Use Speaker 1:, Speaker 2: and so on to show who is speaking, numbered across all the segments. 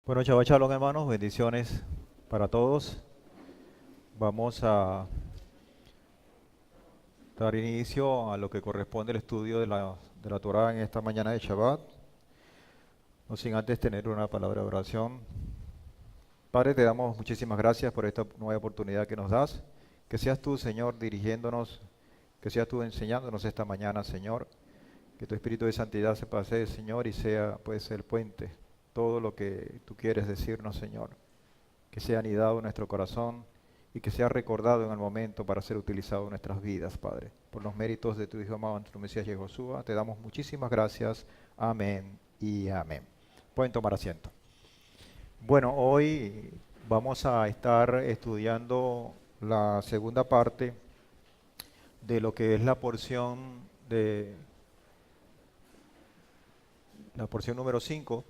Speaker 1: Bueno, Shabbat Shalom, hermanos, bendiciones para todos. Vamos a dar inicio a lo que corresponde al estudio de la Torah en esta mañana de Shabbat, no sin antes tener una palabra de oración. Padre, te damos muchísimas gracias por esta nueva oportunidad que nos das. Que seas tú, Señor, dirigiéndonos, que seas tú enseñándonos esta mañana, Señor. Que tu Espíritu de Santidad se pase, Señor, y sea pues el puente, todo lo que tú quieres decirnos, Señor. Que sea anidado en nuestro corazón y que sea recordado en el momento para ser utilizado en nuestras vidas, Padre. Por los méritos de tu Hijo amado, en tu Mesías Yehoshua, te damos muchísimas gracias. Amén y amén. Pueden tomar asiento. Bueno, hoy vamos a estar estudiando la segunda parte de lo que es la porción número 5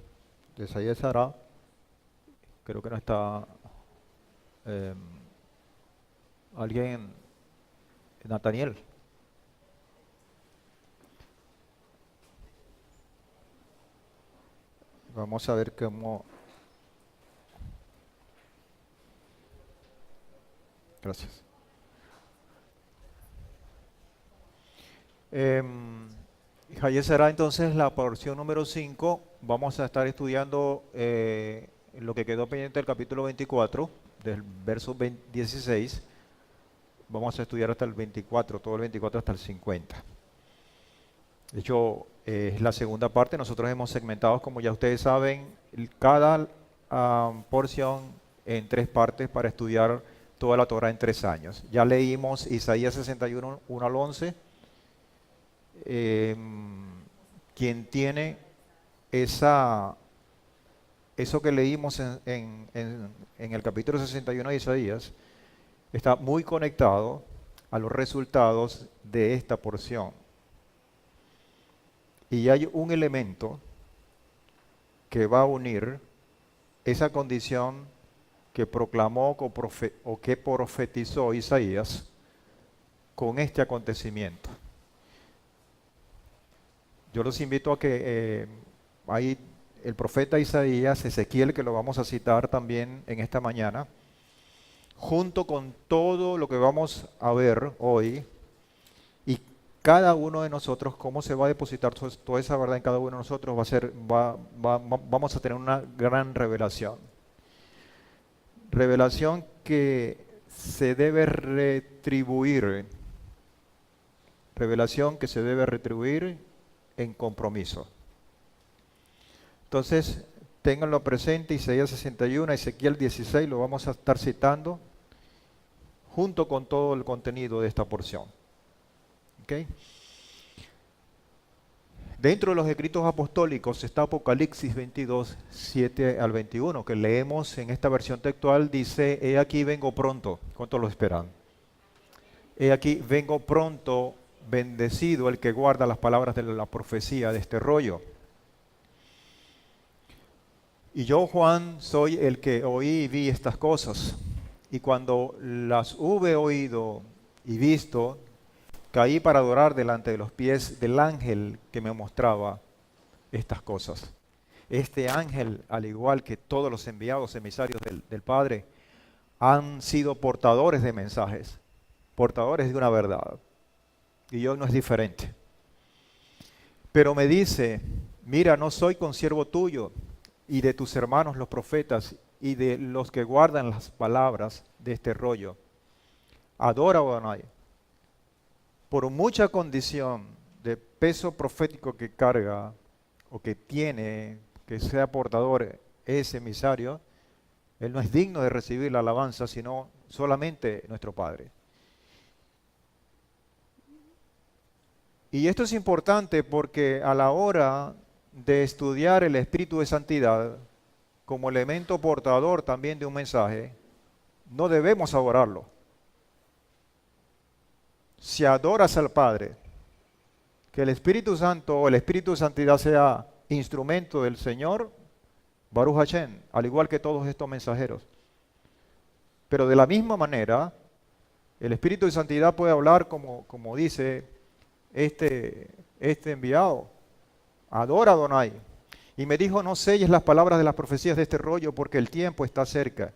Speaker 1: de Isaías Sará. Creo que no está eh, alguien, Nathaniel. Vamos a ver cómo. Gracias. Isaías será entonces la porción número 5. Vamos a estar estudiando lo que quedó pendiente del capítulo 24, del verso 16. Vamos a estudiar hasta el 24, todo el 24 hasta el 50. De hecho, es la segunda parte. Nosotros hemos segmentado, como ya ustedes saben, cada porción en 3 partes para estudiar toda la Torah en 3 años. Ya leímos Isaías 61, 1 al 11. Quien tiene eso que leímos en el capítulo 61 de Isaías, está muy conectado a los resultados de esta porción. Y hay un elemento que va a unir esa condición que proclamó o que profetizó Isaías con este acontecimiento. Yo los invito a que hay el profeta Isaías, Ezequiel, que lo vamos a citar también en esta mañana, junto con todo lo que vamos a ver hoy, y cada uno de nosotros, cómo se va a depositar toda esa verdad en cada uno de nosotros, vamos a tener una gran revelación. Revelación que se debe retribuir. Revelación que se debe retribuir en compromiso. Entonces, ténganlo presente, Isaías 61, Ezequiel 16, lo vamos a estar citando junto con todo el contenido de esta porción. ¿Okay? Dentro de los escritos apostólicos está Apocalipsis 22, 7 al 21, que leemos en esta versión textual, dice: he aquí vengo pronto. ¿Cuántos lo esperan? He aquí vengo pronto, bendecido el que guarda las palabras de la profecía de este rollo. Y yo, Juan, soy el que oí y vi estas cosas. Y cuando las hube oído y visto, caí para adorar delante de los pies del ángel que me mostraba estas cosas. Este ángel, al igual que todos los enviados emisarios del Padre, han sido portadores de mensajes, portadores de una verdad. Y yo no es diferente. Pero me dice: mira, no soy consiervo tuyo y de tus hermanos los profetas y de los que guardan las palabras de este rollo. Adora, oh Adonai. Por mucha condición de peso profético que carga o que tiene, que sea portador ese emisario, él no es digno de recibir la alabanza, sino solamente nuestro Padre. Y esto es importante porque a la hora de estudiar el Espíritu de Santidad como elemento portador también de un mensaje, no debemos adorarlo. Si adoras al Padre, que el Espíritu Santo o el Espíritu de Santidad sea instrumento del Señor, Baruch Hashem, al igual que todos estos mensajeros. Pero de la misma manera, el Espíritu de Santidad puede hablar como dice este enviado: adora a Adonai. Y me dijo, no selles las palabras de las profecías de este rollo porque el tiempo está cerca.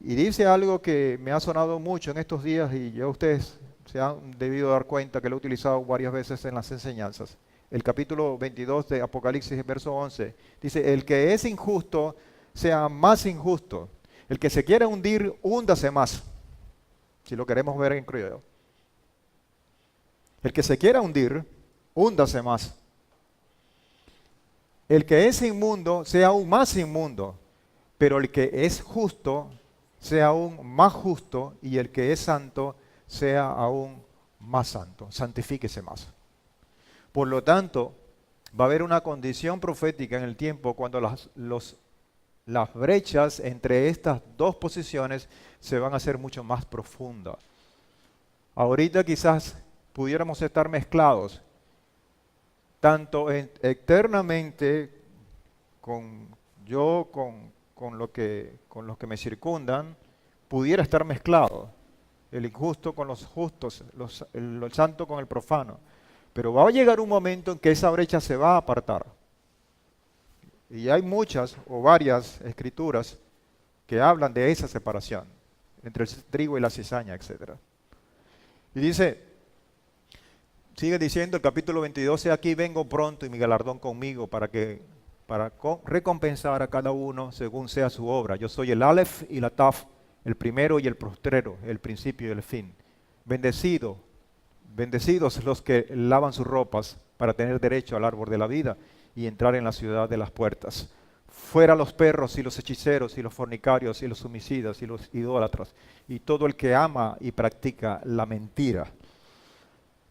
Speaker 1: Y dice algo que me ha sonado mucho en estos días y ya ustedes se han debido dar cuenta que lo he utilizado varias veces en las enseñanzas. El capítulo 22 de Apocalipsis, verso 11, dice, el que es injusto sea más injusto. El que se quiere hundir, húndase más. Si lo queremos ver en criollo. El que se quiera hundir, húndase más. El que es inmundo, sea aún más inmundo. Pero el que es justo, sea aún más justo. Y el que es santo, sea aún más santo. Santifíquese más. Por lo tanto, va a haber una condición profética en el tiempo cuando las brechas entre estas dos posiciones se van a hacer mucho más profundas. Ahorita quizás pudiéramos estar mezclados, tanto eternamente con los que me circundan, pudiera estar mezclado. El injusto con los justos, el santo con el profano. Pero va a llegar un momento en que esa brecha se va a apartar. Y hay muchas o varias escrituras que hablan de esa separación entre el trigo y la cizaña, etc. Y dice, sigue diciendo el capítulo 22, aquí vengo pronto y mi galardón conmigo para recompensar a cada uno según sea su obra. Yo soy el Aleph y la Taf, el primero y el postrero, el principio y el fin. Bendecidos los que lavan sus ropas para tener derecho al árbol de la vida y entrar en la ciudad de las puertas. Fuera los perros y los hechiceros y los fornicarios y los homicidas y los idólatras y todo el que ama y practica la mentira.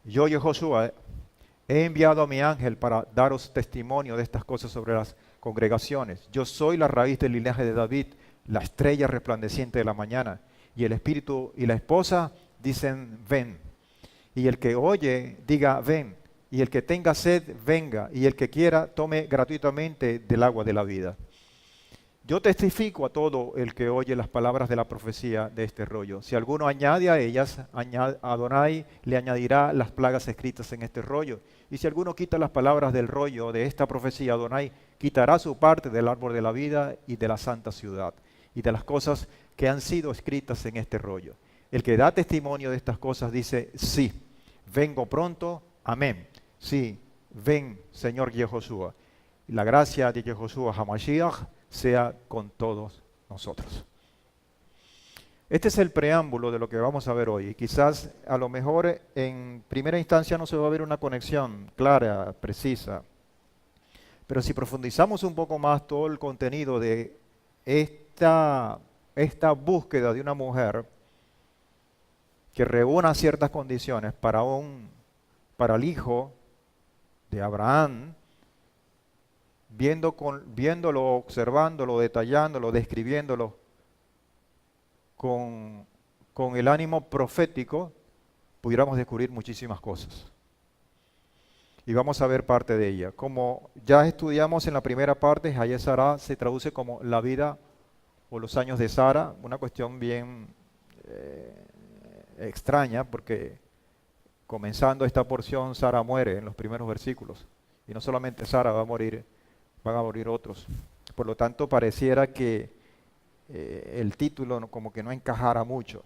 Speaker 1: Yo, Josué, he enviado a mi ángel para daros testimonio de estas cosas sobre las congregaciones. Yo soy la raíz del linaje de David, la estrella resplandeciente de la mañana. Y el espíritu y la esposa dicen, ven. Y el que oye, diga, ven. Y el que tenga sed, venga. Y el que quiera, tome gratuitamente del agua de la vida. Yo testifico a todo el que oye las palabras de la profecía de este rollo. Si alguno añade a ellas, Adonai le añadirá las plagas escritas en este rollo. Y si alguno quita las palabras del rollo de esta profecía, Adonai quitará su parte del árbol de la vida y de la santa ciudad y de las cosas que han sido escritas en este rollo. El que da testimonio de estas cosas dice, sí, vengo pronto, amén. Sí, ven, Señor Yehoshua. Y la gracia de Yehoshua HaMashiach sea con todos nosotros. Este es el preámbulo de lo que vamos a ver hoy. Y quizás a lo mejor en primera instancia no se va a ver una conexión clara, precisa. Pero si profundizamos un poco más todo el contenido de esta búsqueda de una mujer que reúna ciertas condiciones para el hijo de Abraham, viéndolo, observándolo, detallándolo, describiéndolo con el ánimo profético, pudiéramos descubrir muchísimas cosas. Y vamos a ver parte de ella. Como ya estudiamos en la primera parte, Hayé Sará se traduce como la vida o los años de Sara, una cuestión bien extraña porque comenzando esta porción Sara muere en los primeros versículos. Y no solamente Sara va a morir, van a morir otros. Por lo tanto, pareciera que el título como que no encajara mucho.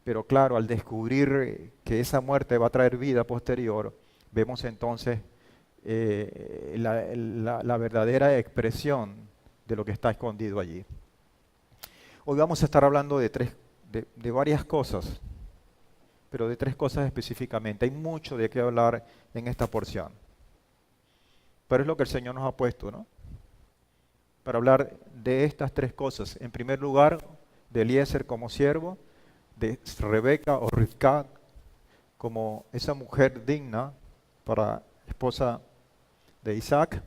Speaker 1: Pero claro, al descubrir que esa muerte va a traer vida posterior, vemos entonces la verdadera expresión de lo que está escondido allí. Hoy vamos a estar hablando de varias cosas, pero de tres cosas específicamente. Hay mucho de qué hablar en esta porción. Pero es lo que el Señor nos ha puesto, ¿no? Para hablar de estas tres cosas. En primer lugar, de Eliezer como siervo, de Rebeca o Rivka como esa mujer digna para esposa de Isaac,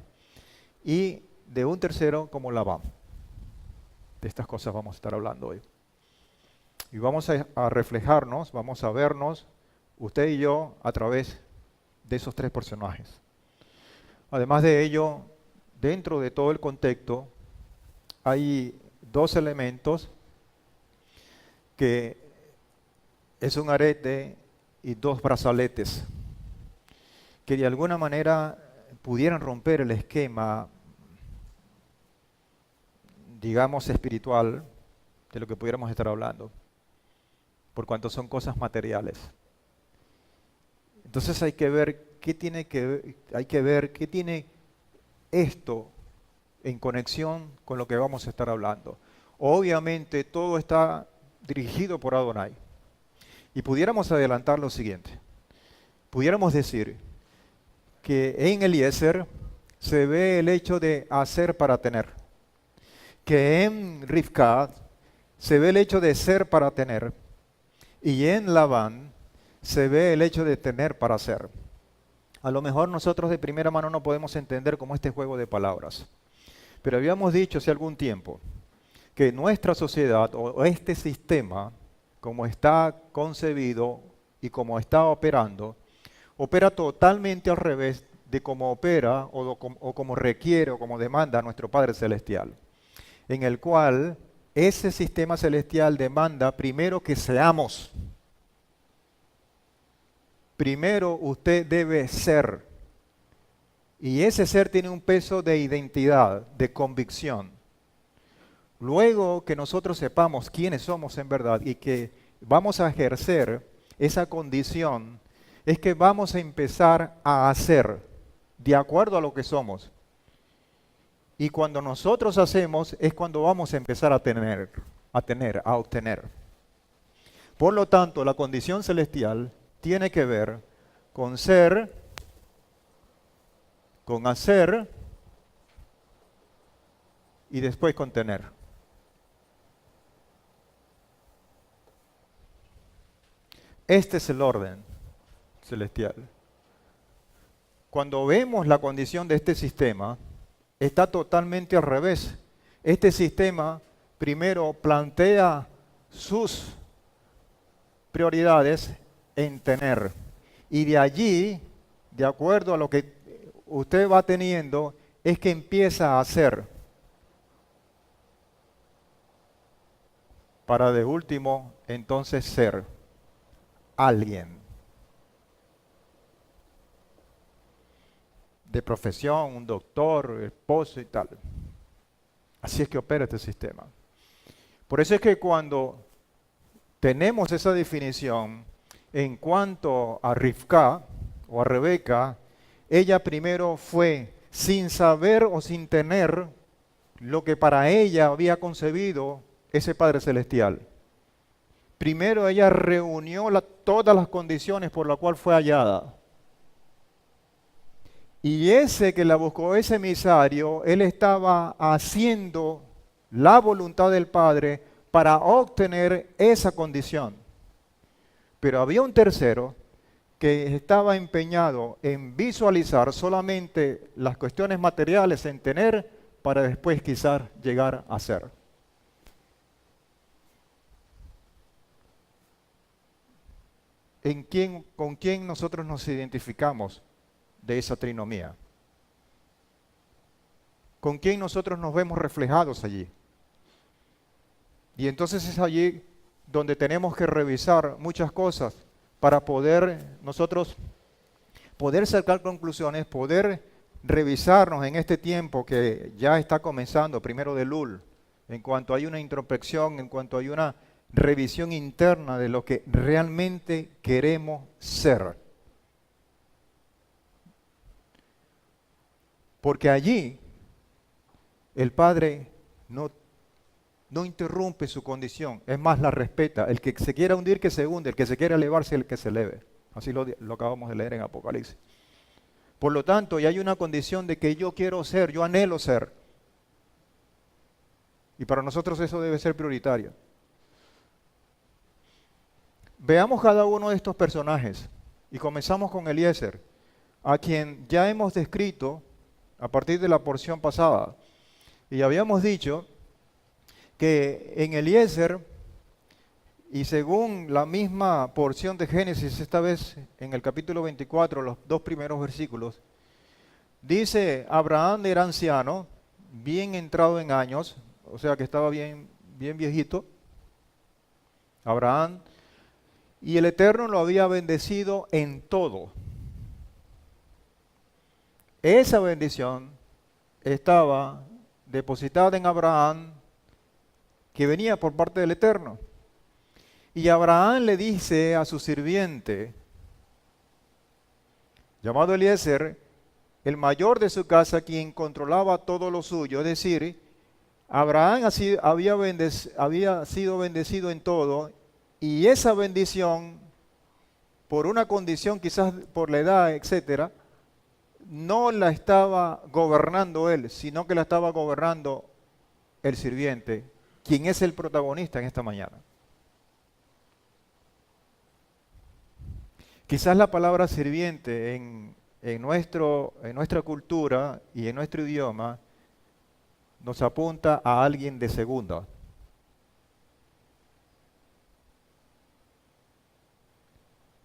Speaker 1: y de un tercero como Labán. De estas cosas vamos a estar hablando hoy. Y vamos a reflejarnos, vamos a vernos, usted y yo, a través de esos tres personajes. Además de ello, dentro de todo el contexto, hay dos elementos que es un arete y dos brazaletes que de alguna manera pudieran romper el esquema digamos, espiritual de lo que pudiéramos estar hablando, por cuanto son cosas materiales. Entonces hay que ver qué tiene qué tiene esto en conexión con lo que vamos a estar hablando. Obviamente todo está dirigido por Adonai. Y pudiéramos adelantar lo siguiente. Pudiéramos decir que en Eliezer se ve el hecho de hacer para tener. Que en Rivka se ve el hecho de ser para tener. Y en Labán se ve el hecho de tener para ser. A lo mejor nosotros de primera mano no podemos entender como este juego de palabras. Pero habíamos dicho hace algún tiempo que nuestra sociedad o este sistema, como está concebido y como está operando, opera totalmente al revés de cómo opera o como requiere o como demanda nuestro Padre Celestial. En el cual ese sistema celestial demanda primero que seamos. Primero usted debe ser. Y ese ser tiene un peso de identidad, de convicción. Luego que nosotros sepamos quiénes somos en verdad y que vamos a ejercer esa condición, es que vamos a empezar a hacer de acuerdo a lo que somos. Y cuando nosotros hacemos es cuando vamos a empezar a obtener. Por lo tanto, la condición celestial tiene que ver con ser, con hacer y después con tener. Este es el orden celestial. Cuando vemos la condición de este sistema, está totalmente al revés. Este sistema primero plantea sus prioridades en tener. Y de allí, de acuerdo a lo que usted va teniendo, es que empieza a hacer. Para de último, entonces ser alguien. De profesión, un doctor, esposo y tal. Así es que opera este sistema. Por eso es que cuando tenemos esa definición en cuanto a Rivka o a Rebeca, ella primero fue sin saber o sin tener lo que para ella había concebido ese Padre Celestial. Primero ella reunió todas las condiciones por las cuales fue hallada. Y ese que la buscó, ese emisario, él estaba haciendo la voluntad del Padre para obtener esa condición. Pero había un tercero que estaba empeñado en visualizar solamente las cuestiones materiales, en tener, para después quizás llegar a ser. ¿Con quién nosotros nos identificamos de esa trinomía? ¿Con quién nosotros nos vemos reflejados allí? Y entonces es allí donde tenemos que revisar muchas cosas para nosotros poder sacar conclusiones, poder revisarnos en este tiempo que ya está comenzando, primero de Elul, en cuanto hay una introspección, en cuanto hay una revisión interna de lo que realmente queremos ser. Porque allí el Padre no interrumpe su condición, es más, la respeta. El que se quiera hundir, que se hunde, el que se quiera elevarse, el que se eleve. Así lo acabamos de leer en Apocalipsis. Por lo tanto, ya hay una condición de que yo quiero ser, yo anhelo ser. Y para nosotros eso debe ser prioritario. Veamos cada uno de estos personajes y comenzamos con Eliezer, a quien ya hemos descrito a partir de la porción pasada. Y habíamos dicho que en Eliezer, y según la misma porción de Génesis, esta vez en el capítulo 24, los 2 primeros versículos, dice: Abraham era anciano, bien entrado en años, o sea que estaba bien viejito, Abraham, y el Eterno lo había bendecido en todo. Esa bendición estaba depositada en Abraham que venía por parte del Eterno. Y Abraham le dice a su sirviente, llamado Eliezer, el mayor de su casa, quien controlaba todo lo suyo, es decir, Abraham había sido bendecido en todo, y esa bendición, por una condición, quizás por la edad, etcétera, no la estaba gobernando él, sino que la estaba gobernando el sirviente, quien es el protagonista en esta mañana. Quizás la palabra sirviente en nuestra cultura y en nuestro idioma nos apunta a alguien de segunda.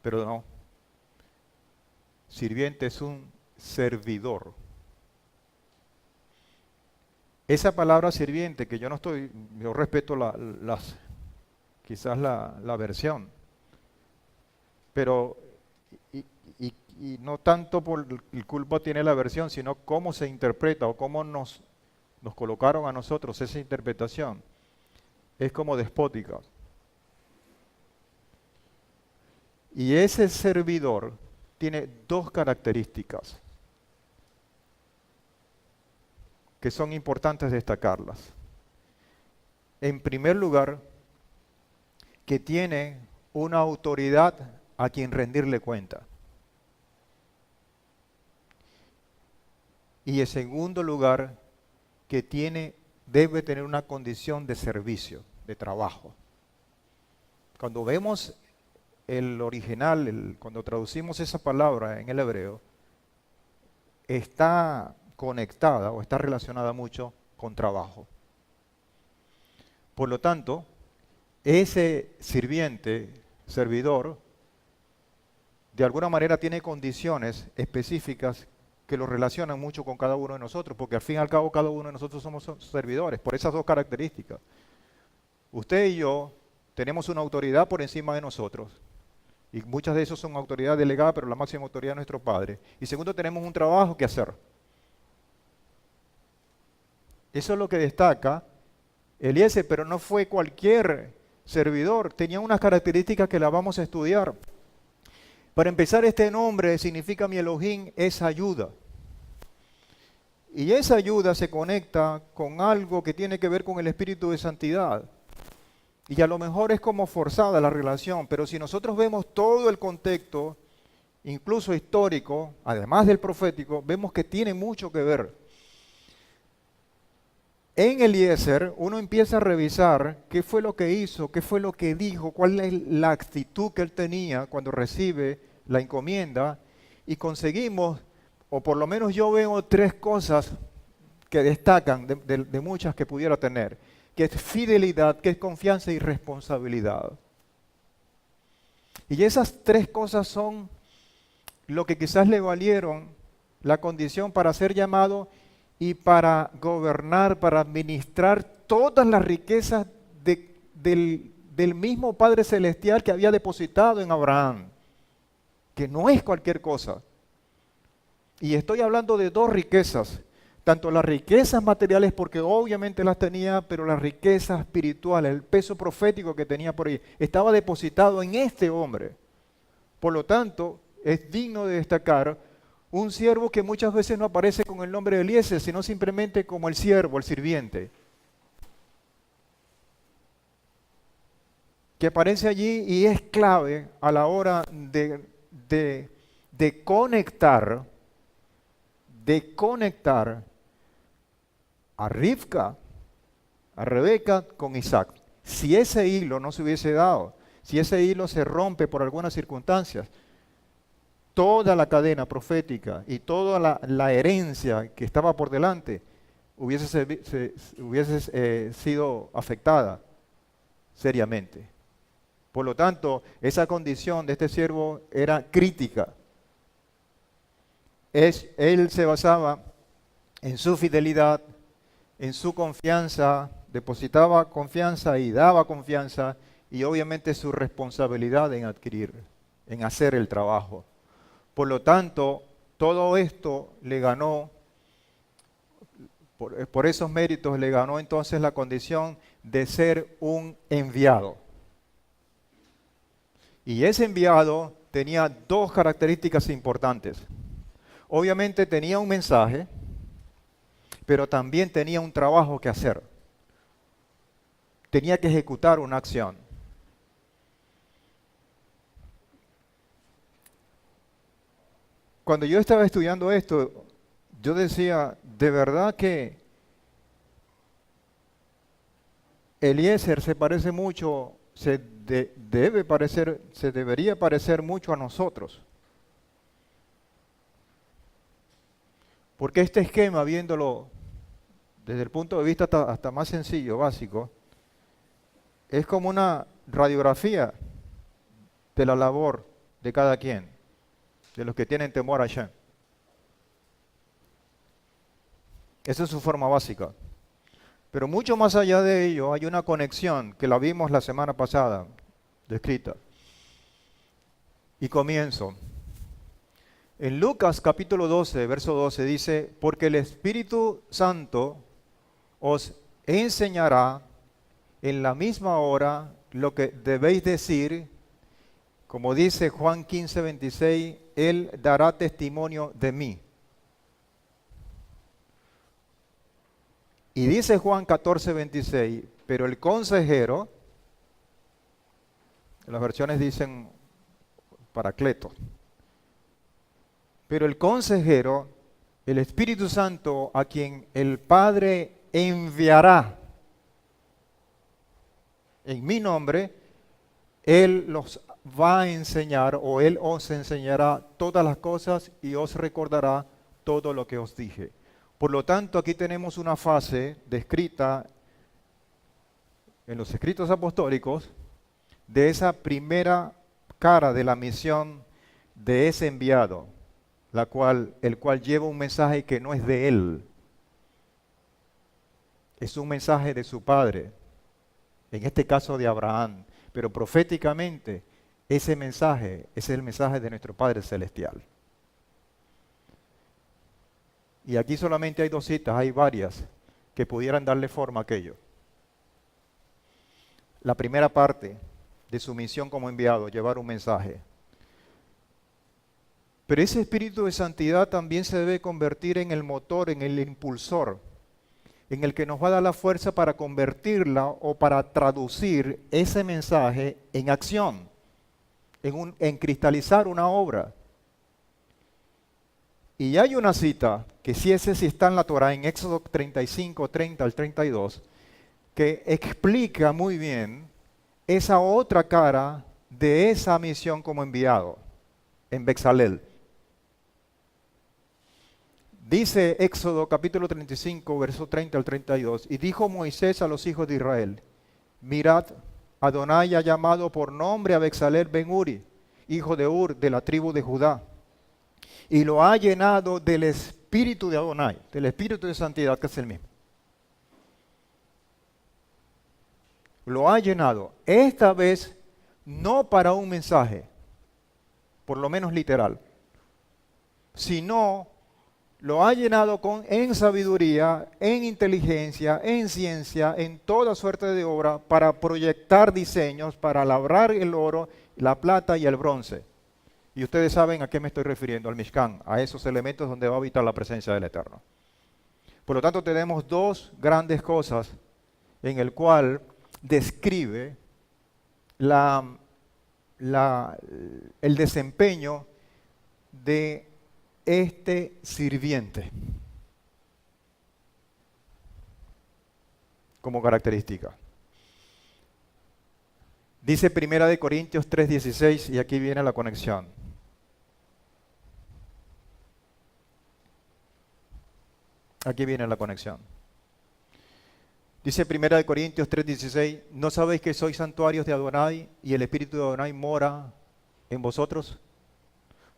Speaker 1: Pero no. Sirviente es un servidor. Esa palabra sirviente, que yo respeto quizás la versión, pero y no tanto por el culpa tiene la versión, sino cómo se interpreta o cómo nos colocaron a nosotros esa interpretación. Es como despótica. Y ese servidor tiene dos características que son importantes destacarlas. En primer lugar, que tiene una autoridad a quien rendirle cuenta. Y en segundo lugar, que debe tener una condición de servicio, de trabajo. Cuando vemos el original, cuando traducimos esa palabra en el hebreo, está conectada o está relacionada mucho con trabajo. Por lo tanto, ese servidor, de alguna manera tiene condiciones específicas que lo relacionan mucho con cada uno de nosotros, porque al fin y al cabo cada uno de nosotros somos servidores, por esas dos características. Usted y yo tenemos una autoridad por encima de nosotros, y muchas de esas son autoridad delegada, pero la máxima autoridad es nuestro Padre. Y segundo, tenemos un trabajo que hacer. Eso es lo que destaca Eliezer, pero no fue cualquier servidor, tenía unas características que las vamos a estudiar. Para empezar, este nombre significa mi Elohim es ayuda. Y esa ayuda se conecta con algo que tiene que ver con el espíritu de santidad. Y a lo mejor es como forzada la relación, pero si nosotros vemos todo el contexto, incluso histórico, además del profético, vemos que tiene mucho que ver. En Eliezer uno empieza a revisar qué fue lo que hizo, qué fue lo que dijo, cuál es la actitud que él tenía cuando recibe la encomienda, y conseguimos, o por lo menos yo veo tres cosas que destacan de muchas que pudiera tener, que es fidelidad, que es confianza y responsabilidad. Y esas tres cosas son lo que quizás le valieron la condición para ser llamado y para gobernar, para administrar todas las riquezas del mismo Padre Celestial que había depositado en Abraham, que no es cualquier cosa. Y estoy hablando de dos riquezas, tanto las riquezas materiales, porque obviamente las tenía, pero las riquezas espirituales, el peso profético que tenía por ahí, estaba depositado en este hombre. Por lo tanto, es digno de destacar un siervo que muchas veces no aparece con el nombre de Eliezer, sino simplemente como el siervo, el sirviente, que aparece allí y es clave a la hora de conectar a Rivka, a Rebeca con Isaac. Si ese hilo no se hubiese dado, si ese hilo se rompe por algunas circunstancias, toda la cadena profética y toda la herencia que estaba por delante hubiese sido afectada seriamente. Por lo tanto, esa condición de este siervo era crítica. Él se basaba en su fidelidad, en su confianza, depositaba confianza y daba confianza, y obviamente su responsabilidad en hacer el trabajo. Por lo tanto, todo esto le ganó Por esos méritos le ganó entonces la condición de ser un enviado. Y ese enviado tenía dos características importantes. Obviamente tenía un mensaje, pero también tenía un trabajo que hacer. Tenía que ejecutar una acción. Cuando yo estaba estudiando esto, yo decía, de verdad que Eliezer se parece mucho, se debería parecer mucho a nosotros. Porque este esquema, viéndolo desde el punto de vista hasta más sencillo, básico, es como una radiografía de la labor de cada quien, de los que tienen temor a Hashem. Esa es su forma básica. Pero mucho más allá de ello hay una conexión que la vimos la semana pasada, descrita. Y comienzo. En Lucas capítulo 12, verso 12 dice, porque el Espíritu Santo os enseñará en la misma hora lo que debéis decir, como dice Juan 15, 26, Él dará testimonio de mí. Y dice Juan 14, 26, pero el consejero, las versiones dicen Paracleto, pero el consejero, el Espíritu Santo, a quien el Padre enviará en mi nombre, Él los va a enseñar o Él os enseñará todas las cosas y os recordará todo lo que os dije. Por lo tanto, aquí tenemos una fase descrita en los escritos apostólicos de esa primera cara de la misión de ese enviado, el cual lleva un mensaje que no es de él, es un mensaje de su padre, en este caso de Abraham, pero proféticamente ese mensaje es el mensaje de nuestro Padre Celestial. Y aquí solamente hay dos citas, hay varias que pudieran darle forma a aquello. La primera parte de su misión como enviado, llevar un mensaje. Pero ese espíritu de santidad también se debe convertir en el motor, en el impulsor, en el que nos va a dar la fuerza para convertirla o para traducir ese mensaje en acción, en cristalizar una obra. Y hay una cita, que sí está en la Torah, en Éxodo 35, 30 al 32, que explica muy bien esa otra cara de esa misión como enviado, en Bezalel. Dice Éxodo capítulo 35, verso 30 al 32, y dijo Moisés a los hijos de Israel, mirad, Adonai ha llamado por nombre a Bezalel ben Uri, hijo de Ur, de la tribu de Judá, y lo ha llenado del espíritu de Adonai, del espíritu de santidad, que es el mismo. Lo ha llenado, esta vez no para un mensaje, por lo menos literal, sino lo ha llenado en sabiduría, en inteligencia, en ciencia, en toda suerte de obra, para proyectar diseños, para labrar el oro, la plata y el bronce. Y ustedes saben a qué me estoy refiriendo, al Mishkan, a esos elementos donde va a habitar la presencia del Eterno. Por lo tanto, tenemos dos grandes cosas en el cual describe el desempeño de este sirviente como característica. Dice 1 Corintios 3:16 y aquí viene la conexión. Aquí viene la conexión. Dice 1 Corintios 3:16, ¿no sabéis que sois santuarios de Adonai y el Espíritu de Adonai mora en vosotros?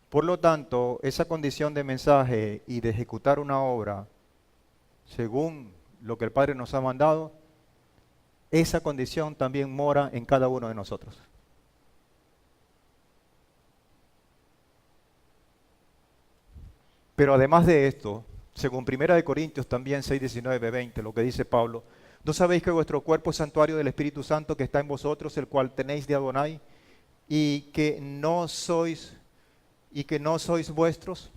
Speaker 1: Por lo tanto, esa condición de mensaje y de ejecutar una obra según lo que el Padre nos ha mandado, esa condición también mora en cada uno de nosotros. Pero además de esto, Según 1 Corintios también 6, 19, 20, lo que dice Pablo. ¿No sabéis que vuestro cuerpo es santuario del Espíritu Santo que está en vosotros, el cual tenéis de Adonai, y que no sois vuestros?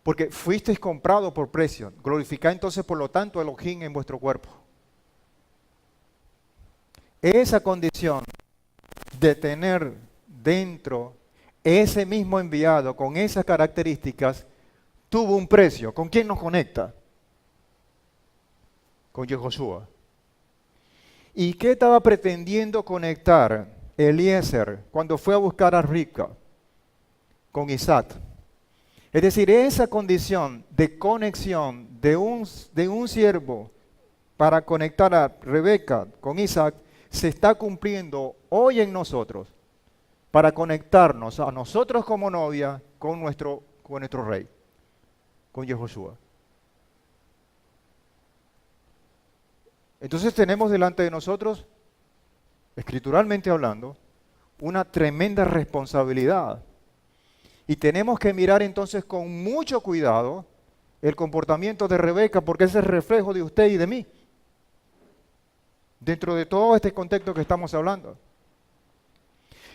Speaker 1: Porque fuisteis comprados por precio. Glorificad entonces por lo tanto a Elohim en vuestro cuerpo. Esa condición de tener dentro ese mismo enviado con esas características tuvo un precio. ¿Con quién nos conecta? Con Yehoshua. ¿Y qué estaba pretendiendo conectar Eliezer cuando fue a buscar a Rivka? Con Isaac. Es decir, esa condición de conexión de un siervo para conectar a Rebeca con Isaac se está cumpliendo hoy en nosotros para conectarnos a nosotros como novia con nuestro rey, con Yehoshua. Entonces tenemos delante de nosotros, escrituralmente hablando, una tremenda responsabilidad. Y tenemos que mirar entonces con mucho cuidado el comportamiento de Rebeca, porque es el reflejo de usted y de mí, dentro de todo este contexto que estamos hablando.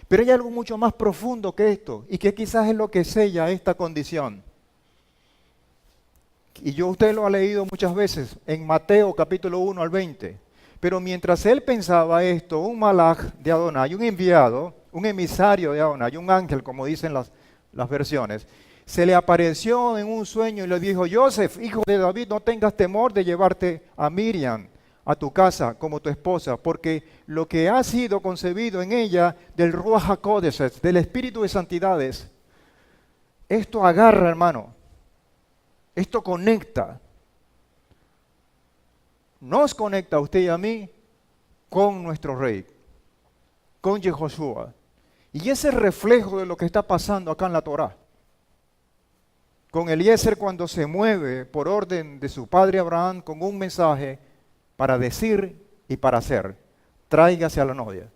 Speaker 1: Pero hay algo mucho más profundo que esto, y que quizás es lo que sella esta condición. Y usted lo ha leído muchas veces en Mateo capítulo 1 al 20. Pero mientras él pensaba esto, un malaj de Adonai, un enviado, un emisario de Adonai, un ángel, como dicen las versiones, se le apareció en un sueño y le dijo: Joseph, hijo de David, no tengas temor de llevarte a Miriam a tu casa como tu esposa, porque lo que ha sido concebido en ella del Ruach HaKodesh, del Espíritu de Santidades, esto agarra, hermano, esto conecta, nos conecta a usted y a mí con nuestro Rey, con Yehoshua. Y ese reflejo de lo que está pasando acá en la Torá. Con Eliezer cuando se mueve por orden de su padre Abraham con un mensaje para decir y para hacer: tráigase a la novia.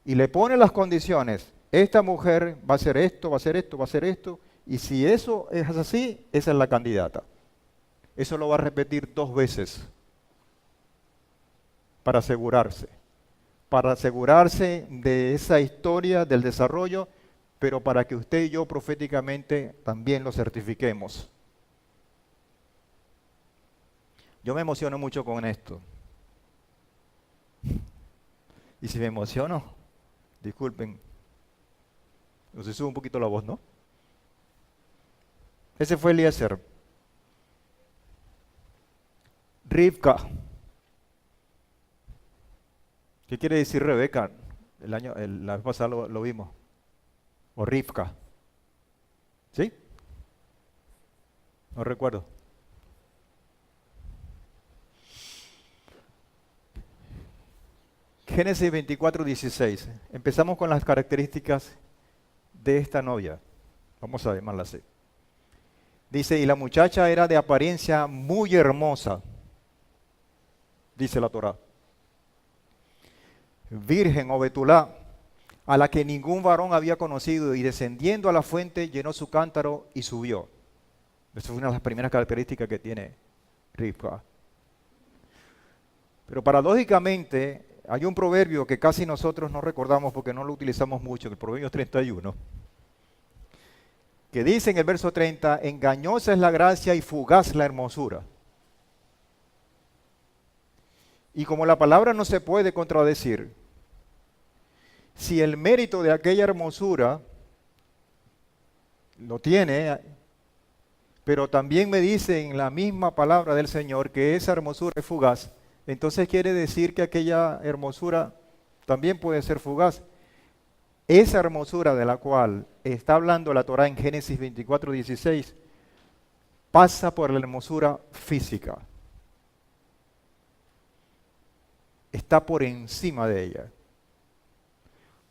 Speaker 1: Y le pone las condiciones: esta mujer va a hacer esto, va a hacer esto, va a hacer esto. Y si eso es así, esa es la candidata. Eso lo va a repetir 2 veces para asegurarse de esa historia del desarrollo, pero para que usted y yo proféticamente también lo certifiquemos. Yo me emociono mucho con esto. Y si me emociono, disculpen, no se sube un poquito la voz, ¿no? Ese fue Eliezer. Rivka. ¿Qué quiere decir Rebeca? La vez pasada lo vimos. O Rivka. ¿Sí? No recuerdo. Génesis 24, 16. Empezamos con las características de esta novia. Vamos a llamarla así. Dice: y la muchacha era de apariencia muy hermosa, dice la Torá. Virgen o betulá, a la que ningún varón había conocido, y descendiendo a la fuente llenó su cántaro y subió. Esa fue una de las primeras características que tiene Rivka. Pero paradójicamente hay un proverbio que casi nosotros no recordamos porque no lo utilizamos mucho, el Proverbio 31, que dice en el verso 30: engañosa es la gracia y fugaz la hermosura. Y como la palabra no se puede contradecir, si el mérito de aquella hermosura lo tiene, pero también me dice en la misma palabra del Señor que esa hermosura es fugaz, entonces quiere decir que aquella hermosura también puede ser fugaz. Esa hermosura de la cual está hablando la Torá en Génesis 24, 16, pasa por la hermosura física. Está por encima de ella.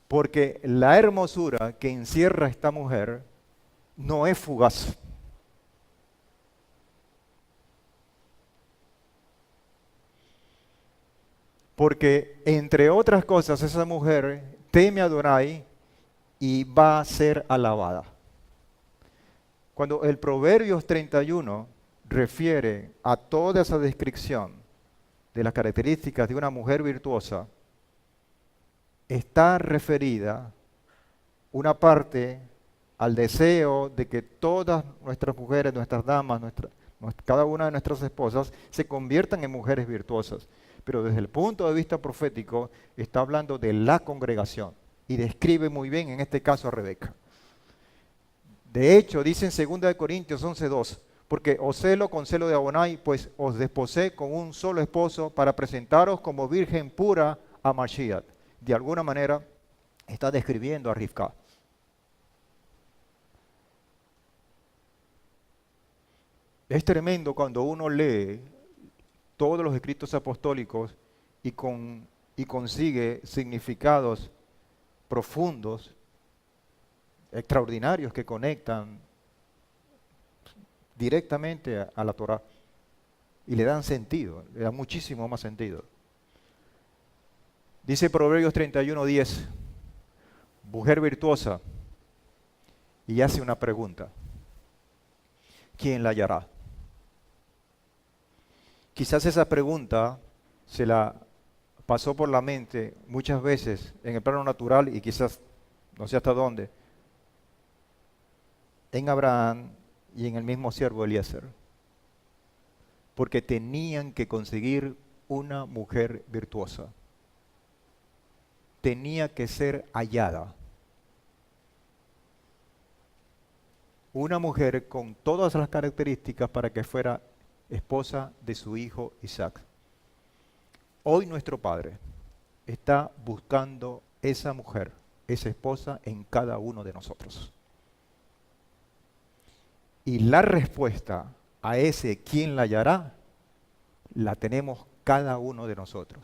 Speaker 1: Porque la hermosura que encierra esta mujer no es fugaz. Porque, entre otras cosas, esa mujer teme a Adonai y va a ser alabada. Cuando el Proverbios 31 refiere a toda esa descripción de las características de una mujer virtuosa, está referida una parte al deseo de que todas nuestras mujeres, nuestras damas, cada una de nuestras esposas se conviertan en mujeres virtuosas. Pero desde el punto de vista profético está hablando de la congregación y describe muy bien en este caso a Rebeca. De hecho, dice en 2 Corintios 11:2, porque os celo con celo de Adonai, pues os desposé con un solo esposo para presentaros como virgen pura a Mashiach. De alguna manera está describiendo a Rivka. Es tremendo cuando uno lee todos los escritos apostólicos y consigue significados profundos, extraordinarios que conectan directamente a la Torá y le dan sentido, le dan muchísimo más sentido. Dice Proverbios 31:10, mujer virtuosa, y hace una pregunta: ¿quién la hallará? Quizás esa pregunta se la pasó por la mente muchas veces en el plano natural y quizás no sé hasta dónde, en Abraham y en el mismo siervo Eliezer, porque tenían que conseguir una mujer virtuosa. Tenía que ser hallada. Una mujer con todas las características para que fuera esposa de su hijo Isaac. Hoy nuestro Padre está buscando esa mujer, esa esposa en cada uno de nosotros. Y la respuesta a ese ¿quién la hallará? La tenemos cada uno de nosotros.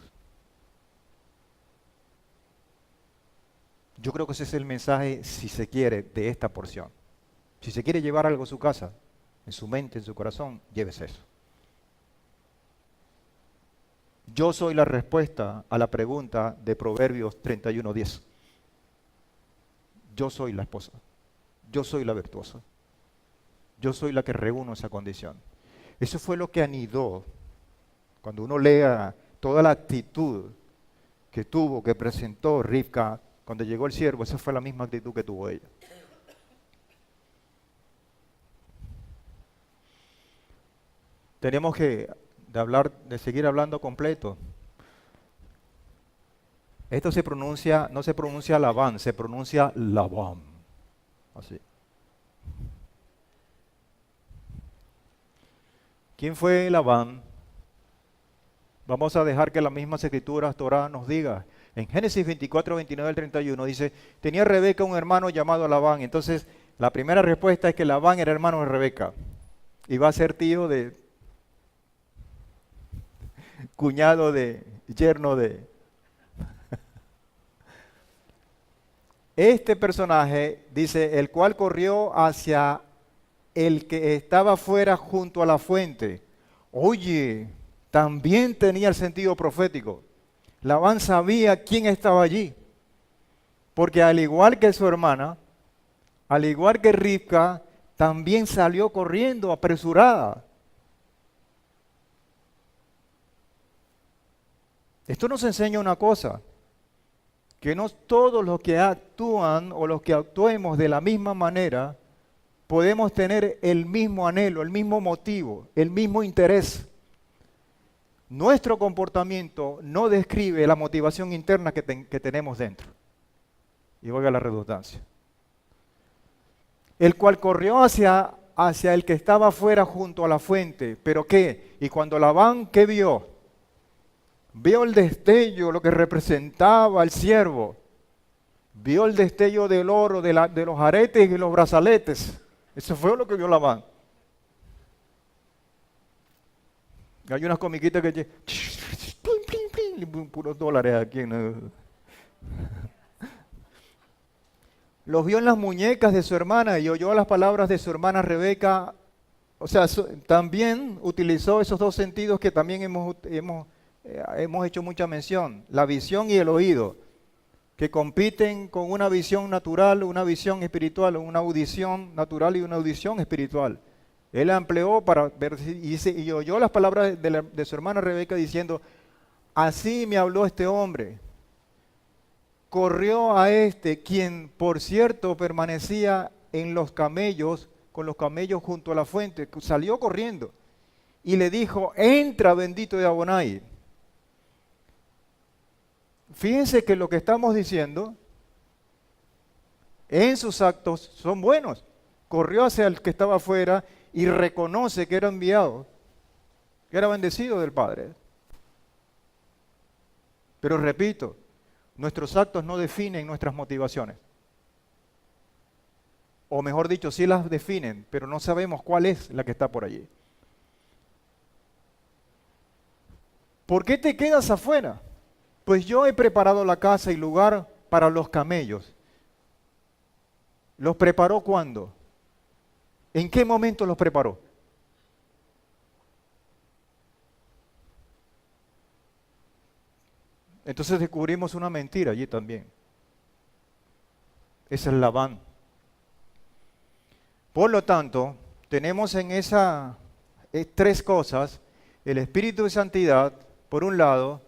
Speaker 1: Yo creo que ese es el mensaje, si se quiere, de esta porción. Si se quiere llevar algo a su casa, en su mente, en su corazón, llévese eso. Yo soy la respuesta a la pregunta de Proverbios 31:10. Yo soy la esposa. Yo soy la virtuosa. Yo soy la que reúno esa condición. Eso fue lo que anidó, cuando uno lea toda la actitud que tuvo, que presentó Rivka cuando llegó el siervo, esa fue la misma actitud que tuvo ella. Tenemos que de seguir hablando completo. Esto se pronuncia, no se pronuncia Labán, se pronuncia Labán. Así. ¿Quién fue Labán? Vamos a dejar que las mismas escrituras Torá nos diga. En Génesis 24, 29 al 31 dice, tenía Rebeca un hermano llamado Labán. Entonces, la primera respuesta es que Labán era hermano de Rebeca. Y va a ser tío de, cuñado de, yerno de. Este personaje dice, el cual corrió hacia el que estaba fuera junto a la fuente. Oye, también tenía el sentido profético. Labán sabía quién estaba allí. Porque al igual que su hermana, al igual que Rivka, también salió corriendo, apresurada. Esto nos enseña una cosa, que no todos los que actúan o los que actuemos de la misma manera podemos tener el mismo anhelo, el mismo motivo, el mismo interés. Nuestro comportamiento no describe la motivación interna que tenemos dentro. Y oiga la redundancia. El cual corrió hacia el que estaba afuera junto a la fuente. ¿Pero qué? Y cuando Labán, ¿qué vio? Vio el destello, lo que representaba al siervo. Vio el destello del oro, de los aretes y los brazaletes. Eso fue lo que vio Labán. Hay unas comiquitas que puros dólares aquí. Los vio en las muñecas de su hermana y oyó las palabras de su hermana Rebeca. O sea, también utilizó esos dos sentidos que también hemos hecho mucha mención. La visión y el oído, que compiten con una visión natural, una visión espiritual, una audición natural y una audición espiritual. Él la empleó para ver, y oyó las palabras de su hermana Rebeca diciendo, así me habló este hombre. Corrió a este, quien por cierto permanecía en los camellos, con los camellos junto a la fuente, salió corriendo y le dijo, entra bendito de Adonai. Fíjense que lo que estamos diciendo en sus actos son buenos. Corrió hacia el que estaba afuera y reconoce que era enviado, que era bendecido del Padre. Pero repito, nuestros actos no definen nuestras motivaciones. O mejor dicho, sí las definen, pero no sabemos cuál es la que está por allí. ¿Por qué te quedas afuera? Pues yo he preparado la casa y lugar para los camellos. ¿Los preparó cuándo? ¿En qué momento los preparó? Entonces descubrimos una mentira allí también. Esa es Labán. Por lo tanto, tenemos en esas tres cosas, el espíritu de santidad, por un lado.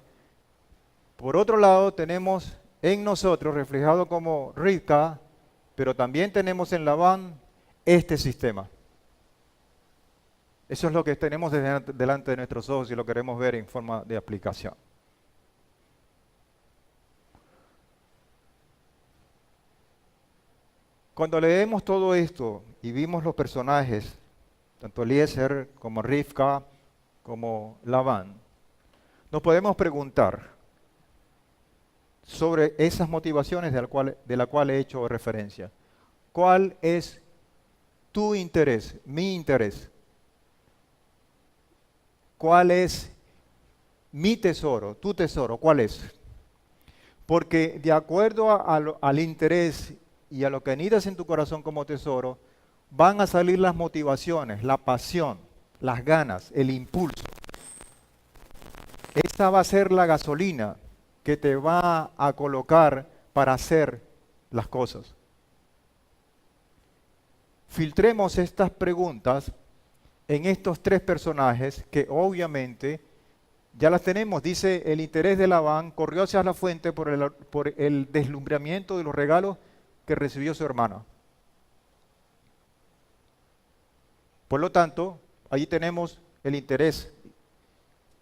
Speaker 1: Por otro lado, tenemos en nosotros, reflejado como Rivka, pero también tenemos en Labán este sistema. Eso es lo que tenemos delante de nuestros ojos y lo queremos ver en forma de aplicación. Cuando leemos todo esto y vimos los personajes, tanto Eliezer como Rivka, como Labán, nos podemos preguntar sobre esas motivaciones de la cual he hecho referencia. ¿Cuál es tu interés, mi interés? ¿Cuál es mi tesoro, tu tesoro? ¿Cuál es? Porque de acuerdo al interés y a lo que anidas en tu corazón como tesoro, van a salir las motivaciones, la pasión, las ganas, el impulso. Esta va a ser la gasolina que te va a colocar para hacer las cosas. Filtremos estas preguntas en estos tres personajes que obviamente ya las tenemos. Dice, el interés de Labán corrió hacia la fuente por el deslumbramiento de los regalos que recibió su hermana. Por lo tanto, allí tenemos el interés,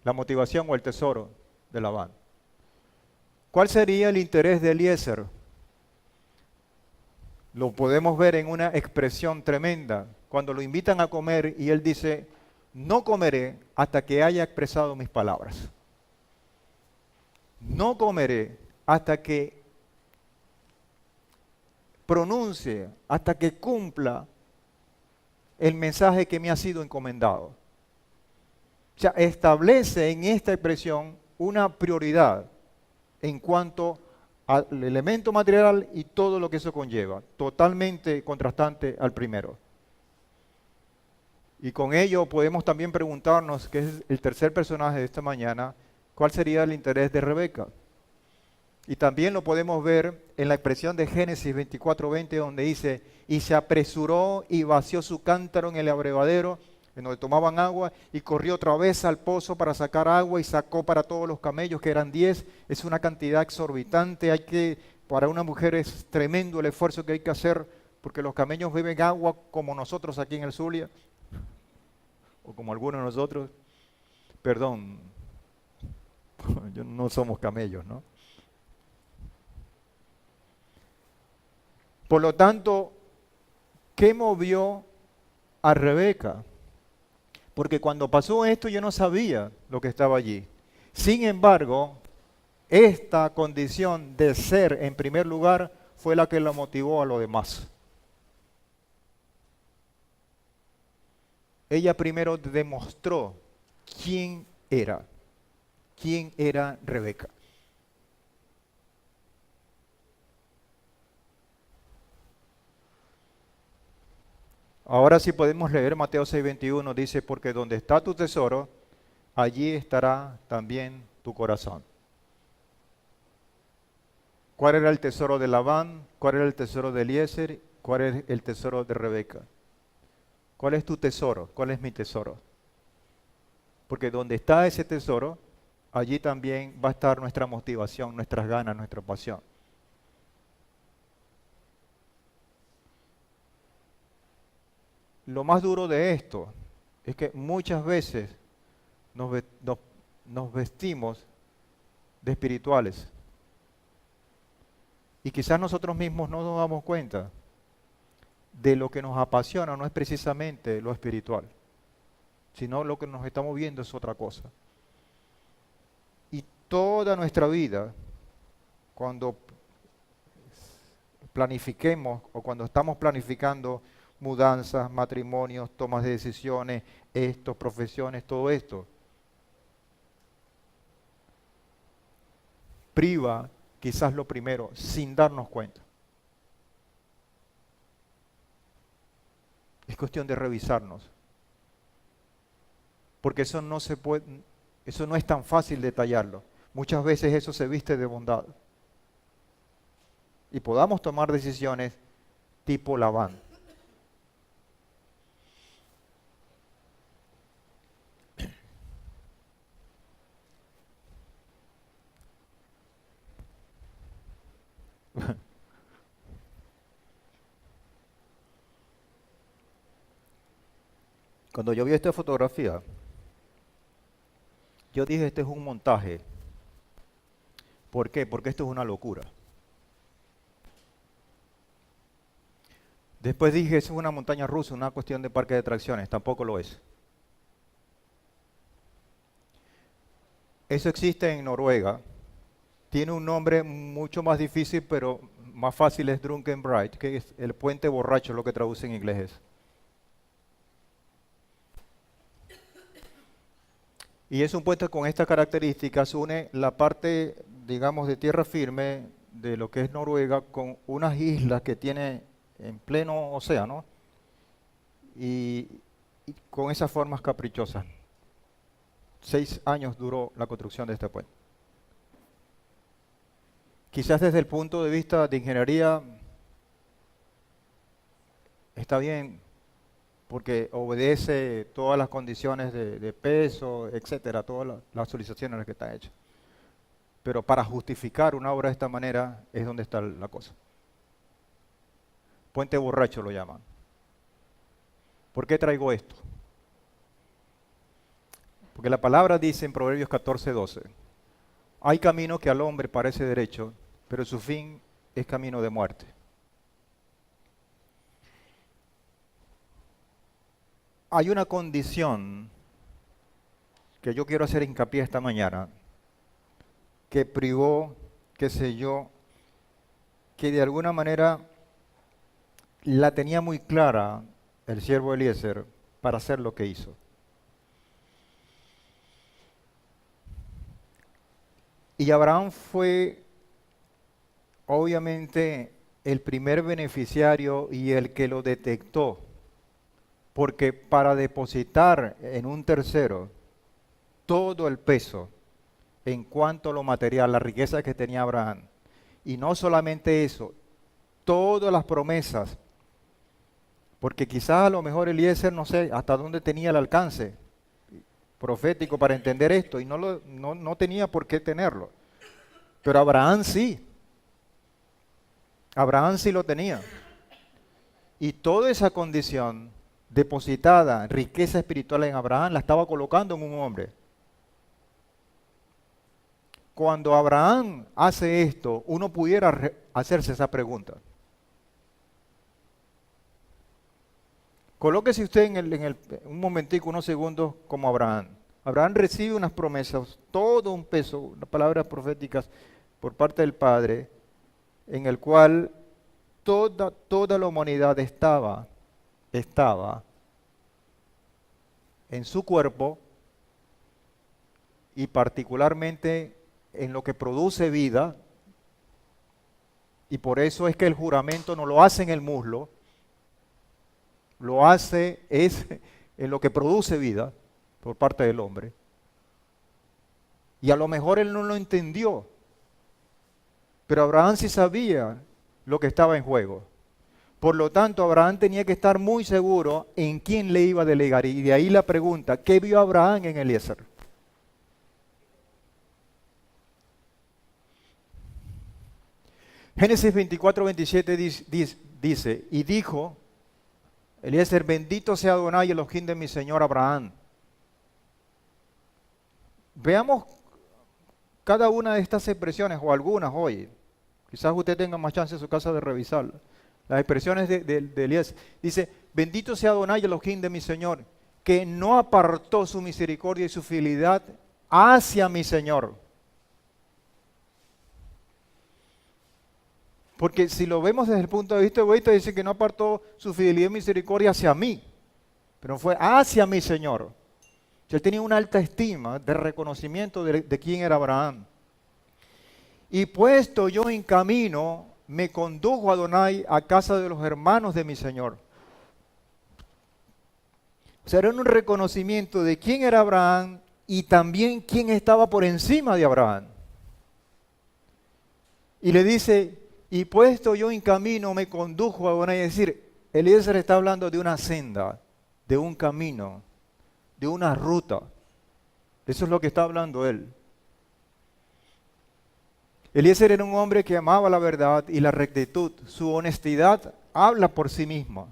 Speaker 1: la motivación o el tesoro de Labán. ¿Cuál sería el interés de Eliezer? Lo podemos ver en una expresión tremenda, cuando lo invitan a comer y él dice, no comeré hasta que haya expresado mis palabras. No comeré hasta que pronuncie, hasta que cumpla el mensaje que me ha sido encomendado. O sea, establece en esta expresión una prioridad en cuanto al elemento material y todo lo que eso conlleva, totalmente contrastante al primero. Y con ello podemos también preguntarnos, que es el tercer personaje de esta mañana, ¿cuál sería el interés de Rebeca? Y también lo podemos ver en la expresión de Génesis 24:20, donde dice, y se apresuró y vació su cántaro en el abrevadero, en donde tomaban agua, y corrió otra vez al pozo para sacar agua, y sacó para todos los camellos, que eran 10. Es una cantidad exorbitante. Para una mujer es tremendo el esfuerzo que hay que hacer, porque los camellos beben agua como nosotros aquí en el Zulia, o como algunos de nosotros. Perdón, no somos camellos, ¿no? Por lo tanto, ¿qué movió a Rebeca? Porque cuando pasó esto yo no sabía lo que estaba allí. Sin embargo, esta condición de ser en primer lugar fue la que la motivó a lo demás. Ella primero demostró quién era Rebeca. Ahora sí podemos leer Mateo 6:21, dice, porque donde está tu tesoro, allí estará también tu corazón. ¿Cuál era el tesoro de Labán? ¿Cuál era el tesoro de Eliezer? ¿Cuál es el tesoro de Rebeca? ¿Cuál es tu tesoro? ¿Cuál es mi tesoro? Porque donde está ese tesoro, allí también va a estar nuestra motivación, nuestras ganas, nuestra pasión. Lo más duro de esto es que muchas veces nos vestimos de espirituales y quizás nosotros mismos no nos damos cuenta de lo que nos apasiona no es precisamente lo espiritual, sino lo que nos estamos viendo es otra cosa. Y toda nuestra vida, cuando planifiquemos o cuando estamos planificando mudanzas, matrimonios, tomas de decisiones, profesiones, todo esto, priva quizás lo primero, sin darnos cuenta. Es cuestión de revisarnos. Porque eso no se puede, eso no es tan fácil detallarlo. Muchas veces eso se viste de bondad. Y podamos tomar decisiones tipo Labán. Cuando yo vi esta fotografía, yo dije, este es un montaje. ¿Por qué? Porque esto es una locura. Después dije, eso es una montaña rusa, una cuestión de parque de atracciones. Tampoco lo es. Eso existe en Noruega. Tiene un nombre mucho más difícil, pero más fácil es Drunken Bride, que es el puente borracho, lo que traduce en inglés. Y es un puente con estas características, une la parte, digamos, de tierra firme de lo que es Noruega con unas islas que tiene en pleno océano y con esas formas caprichosas. 6 años duró la construcción de este puente. Quizás desde el punto de vista de ingeniería está bien, porque obedece todas las condiciones de peso, etcétera, todas las solicitaciones que están hechas. Pero para justificar una obra de esta manera es donde está la cosa. Puente borracho lo llaman. ¿Por qué traigo esto? Porque la palabra dice en Proverbios 14:12, hay camino que al hombre parece derecho, pero su fin es camino de muerte. Hay una condición que yo quiero hacer hincapié esta mañana, que privó, qué sé yo, que de alguna manera la tenía muy clara el siervo Eliezer para hacer lo que hizo. Y Abraham fue obviamente el primer beneficiario y el que lo detectó, porque para depositar en un tercero todo el peso en cuanto a lo material, la riqueza que tenía Abraham, y no solamente eso, todas las promesas, porque quizás a lo mejor Eliezer no sé hasta dónde tenía el alcance profético para entender esto, y no tenía por qué tenerlo, pero Abraham sí. Abraham sí lo tenía. Y toda esa condición depositada, riqueza espiritual en Abraham, la estaba colocando en un hombre. Cuando Abraham hace esto, uno pudiera hacerse esa pregunta. Colóquese usted un momentico, unos segundos, como Abraham. Abraham recibe unas promesas, todo un peso, unas palabras proféticas por parte del Padre, en el cual toda la humanidad estaba en su cuerpo y particularmente en lo que produce vida, y por eso es que el juramento no lo hace en el muslo, lo hace es en lo que produce vida por parte del hombre. Y a lo mejor él no lo entendió, pero Abraham sí sabía lo que estaba en juego. Por lo tanto, Abraham tenía que estar muy seguro en quién le iba a delegar. Y de ahí la pregunta, ¿qué vio Abraham en Eliezer? Génesis 24:27 dice, y dijo Eliezer, bendito sea Adonai Elohim de mi señor Abraham. Veamos cada una de estas expresiones, o algunas hoy. Quizás usted tenga más chance en su casa de revisarlas. Las expresiones de Eliezer. Dice, bendito sea Adonai Elohim de mi Señor, que no apartó su misericordia y su fidelidad hacia mi Señor. Porque si lo vemos desde el punto de vista egoísta, dice que no apartó su fidelidad y misericordia hacia mí, pero fue hacia mi Señor. Él tenía una alta estima de reconocimiento de quién era Abraham. Y puesto yo en camino, me condujo Adonai a casa de los hermanos de mi Señor. O sea, era un reconocimiento de quién era Abraham y también quién estaba por encima de Abraham. Y le dice, y puesto yo en camino, me condujo a Adonai. Es decir, Eliezer está hablando de una senda, de un camino, de una ruta. Eso es lo que está hablando él. Eliezer era un hombre que amaba la verdad y la rectitud. Su honestidad habla por sí misma.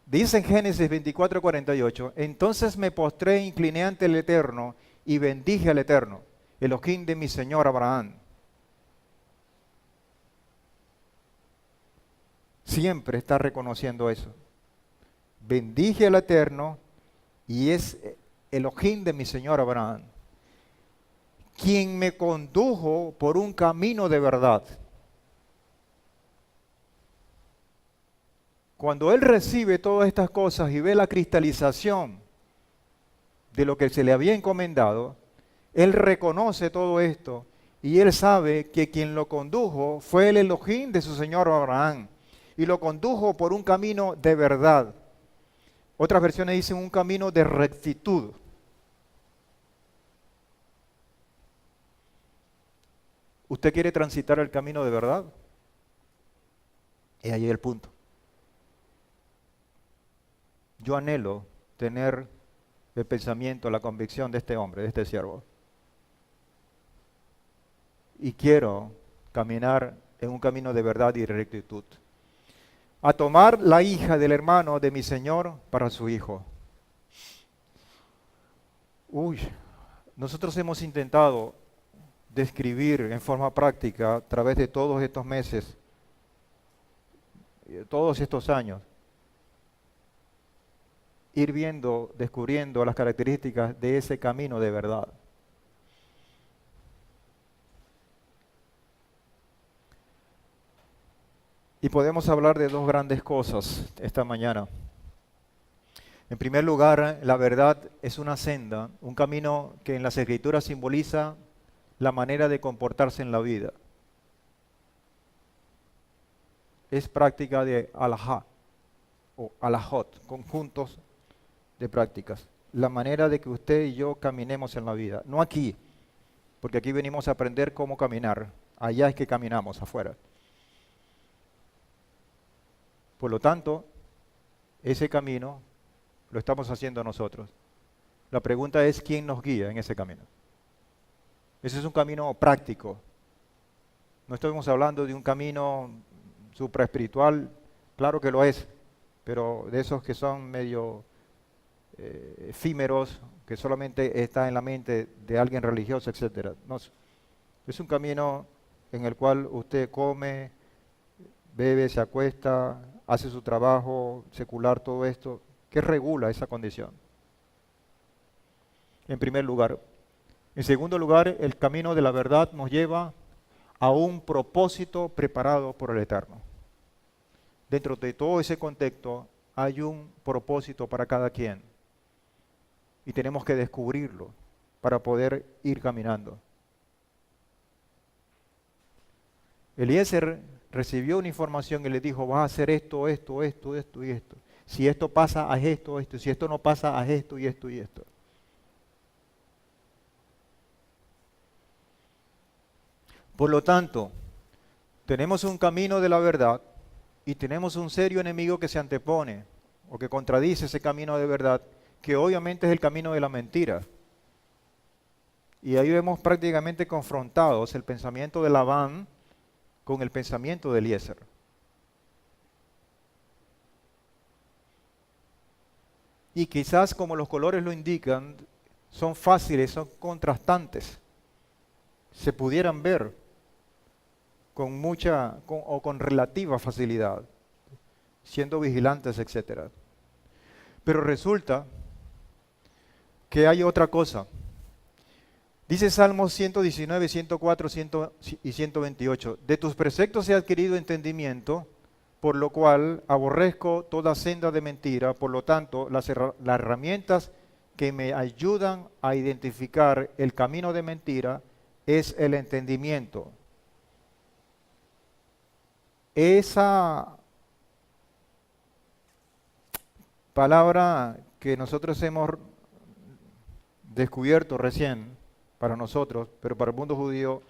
Speaker 1: Dice en Génesis 24:48, entonces me postré e incliné ante el Eterno y bendije al Eterno, Elohim de mi señor Abraham. Siempre está reconociendo eso. Bendije al Eterno y es Elohim de mi señor Abraham, quien me condujo por un camino de verdad. Cuando él recibe todas estas cosas y ve la cristalización de lo que se le había encomendado, él reconoce todo esto y él sabe que quien lo condujo fue el Elohim de su señor Abraham y lo condujo por un camino de verdad. Otras versiones dicen un camino de rectitud. ¿Usted quiere transitar el camino de verdad? Y ahí es el punto. Yo anhelo tener el pensamiento, la convicción de este hombre, de este siervo. Y quiero caminar en un camino de verdad y rectitud. A tomar la hija del hermano de mi señor para su hijo. Nosotros hemos intentado describir en forma práctica a través de todos estos meses, todos estos años, ir viendo, descubriendo las características de ese camino de verdad. Y podemos hablar de dos grandes cosas esta mañana. En primer lugar, la verdad es una senda, un camino que en las Escrituras simboliza la manera de comportarse en la vida. Es práctica de alajá o alajot, conjuntos de prácticas. La manera de que usted y yo caminemos en la vida. No aquí, porque aquí venimos a aprender cómo caminar. Allá es que caminamos, afuera. Por lo tanto, ese camino lo estamos haciendo nosotros. La pregunta es, ¿quién nos guía en ese camino? Ese es un camino práctico. No estamos hablando de un camino supraespiritual, claro que lo es, pero de esos que son medio efímeros, que solamente está en la mente de alguien religioso, etc. No, es un camino en el cual usted come, bebe, se acuesta, hace su trabajo secular, todo esto, que regula esa condición. En primer lugar. En segundo lugar, el camino de la verdad nos lleva a un propósito preparado por el Eterno. Dentro de todo ese contexto hay un propósito para cada quien. Y tenemos que descubrirlo para poder ir caminando. Eliezer recibió una información y le dijo, vas a hacer esto, esto, esto, esto y esto. Si esto pasa, haz esto, esto. Si esto no pasa, haz esto y esto y esto. Por lo tanto, tenemos un camino de la verdad y tenemos un serio enemigo que se antepone o que contradice ese camino de verdad, que obviamente es el camino de la mentira. Y ahí vemos prácticamente confrontados el pensamiento de Labán con el pensamiento de Eliezer. Y quizás, como los colores lo indican, son fáciles, son contrastantes. Se pudieran ver con mucha o con relativa facilidad, siendo vigilantes, etc. Pero resulta que hay otra cosa. Dice Salmos 119, 104 y 128, de tus preceptos he adquirido entendimiento, por lo cual aborrezco toda senda de mentira, por lo tanto las herramientas que me ayudan a identificar el camino de mentira es el entendimiento. Esa palabra que nosotros hemos descubierto recién para nosotros, pero para el mundo judío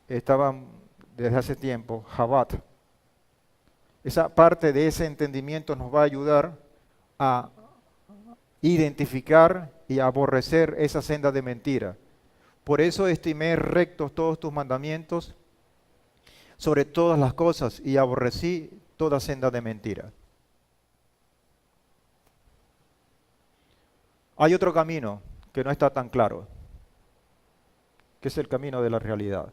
Speaker 1: estaba desde hace tiempo, Jabat. Esa parte de ese entendimiento nos va a ayudar a identificar y a aborrecer esa senda de mentira. Por eso estimé rectos todos tus mandamientos sobre todas las cosas y aborrecí toda senda de mentira. Hay otro camino que no está tan claro, que es el camino de la realidad.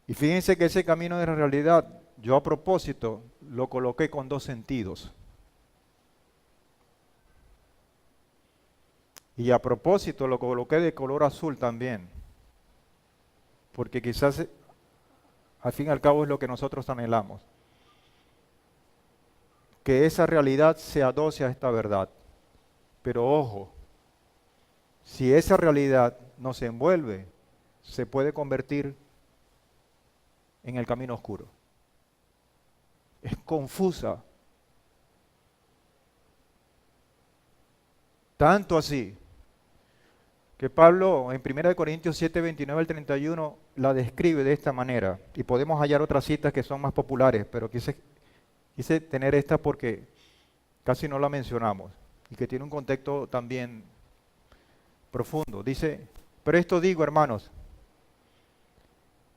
Speaker 1: Y fíjense que ese camino de la realidad, yo a propósito lo coloqué con dos sentidos. Y a propósito lo coloqué de color azul también. Porque quizás al fin y al cabo es lo que nosotros anhelamos. Que esa realidad se adoce a esta verdad. Pero ojo, si esa realidad nos envuelve, se puede convertir en el camino oscuro. Es confusa. Tanto así que Pablo en 1 Corintios 7, 29 al 31 la describe de esta manera. Y podemos hallar otras citas que son más populares, pero quise tener esta porque casi no la mencionamos y que tiene un contexto también profundo. Dice, pero esto digo, hermanos,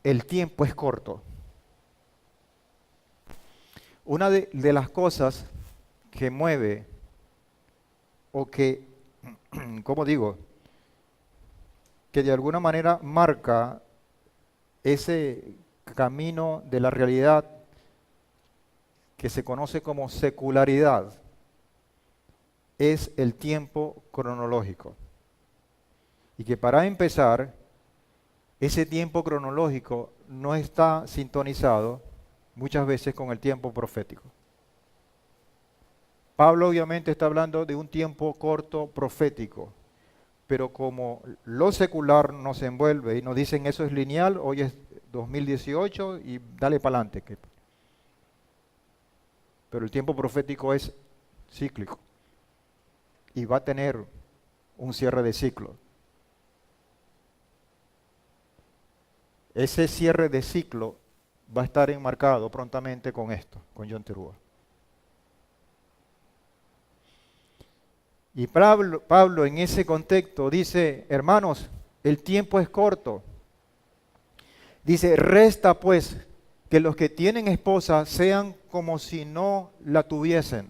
Speaker 1: el tiempo es corto. Una de las cosas que mueve o que, ¿cómo digo?, que de alguna manera marca ese camino de la realidad que se conoce como secularidad, es el tiempo cronológico. Y que para empezar, ese tiempo cronológico no está sintonizado muchas veces con el tiempo profético. Pablo obviamente está hablando de un tiempo corto profético, pero como lo secular nos envuelve y nos dicen eso es lineal, hoy es 2018 y dale para adelante. Pero el tiempo profético es cíclico y va a tener un cierre de ciclo. Ese cierre de ciclo va a estar enmarcado prontamente con esto, con Yom Teruah. Y Pablo en ese contexto dice, hermanos, el tiempo es corto. Dice, resta pues que los que tienen esposa sean como si no la tuviesen.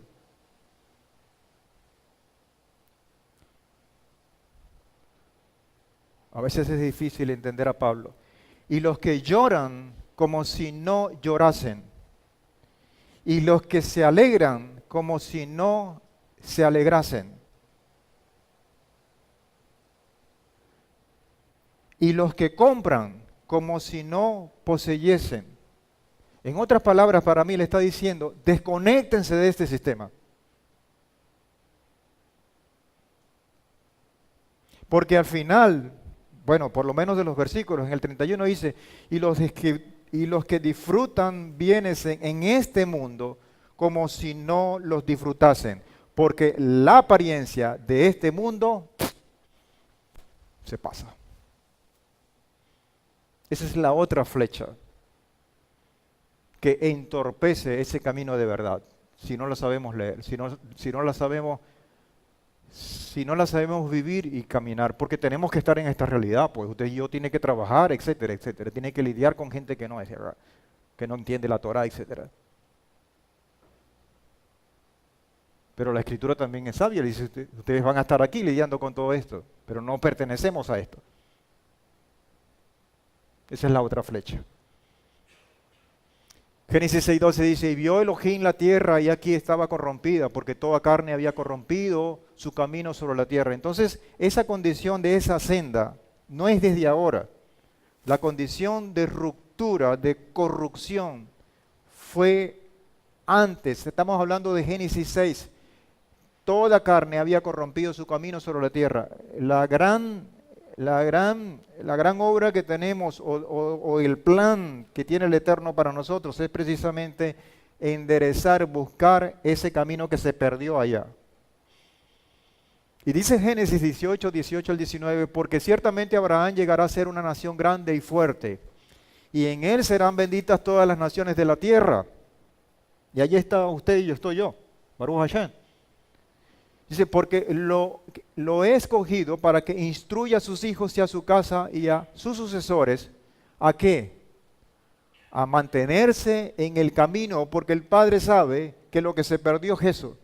Speaker 1: A veces es difícil entender a Pablo. Y los que lloran como si no llorasen. Y los que se alegran como si no se alegrasen. Y los que compran como si no poseyesen. En otras palabras, para mí le está diciendo, desconéctense de este sistema. Porque al final, bueno, por lo menos de los versículos, en el 31 dice, y los que disfrutan bienes en este mundo como si no los disfrutasen. Porque la apariencia de este mundo se pasa. Esa es la otra flecha que entorpece ese camino de verdad, si no la sabemos leer, si no la sabemos vivir y caminar, porque tenemos que estar en esta realidad, pues usted y yo tiene que trabajar, etcétera, etcétera, tiene que lidiar con gente que no es, ¿verdad? Que no entiende la Torah, etcétera. Pero la Escritura también es sabia, dice ustedes van a estar aquí lidiando con todo esto, pero no pertenecemos a esto. Esa es la otra flecha. Génesis 6:12 dice, y vio Elohim la tierra y aquí estaba corrompida, porque toda carne había corrompido su camino sobre la tierra. Entonces, esa condición de esa senda no es desde ahora. La condición de ruptura, de corrupción, fue antes. Estamos hablando de Génesis 6. Toda carne había corrompido su camino sobre la tierra. La gran obra que tenemos o el plan que tiene el Eterno para nosotros es precisamente enderezar, buscar ese camino que se perdió allá. Y dice Génesis 18 al 19, porque ciertamente Abraham llegará a ser una nación grande y fuerte, y en él serán benditas todas las naciones de la tierra. Y allí está usted y yo estoy yo, Baruch Hashem. Dice, porque lo he escogido para que instruya a sus hijos y a su casa y a sus sucesores. ¿A qué? A mantenerse en el camino, porque el Padre sabe que lo que se perdió es eso.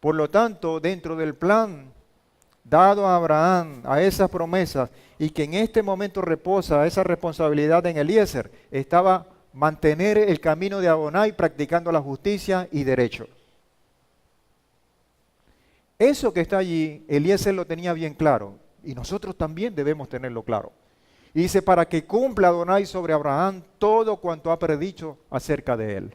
Speaker 1: Por lo tanto, dentro del plan dado a Abraham, a esas promesas, y que en este momento reposa esa responsabilidad en Eliezer, estaba mantener el camino de Adonai practicando la justicia y derecho. Eso que está allí, Eliezer lo tenía bien claro, y nosotros también debemos tenerlo claro. Y dice, para que cumpla Adonai sobre Abraham todo cuanto ha predicho acerca de él.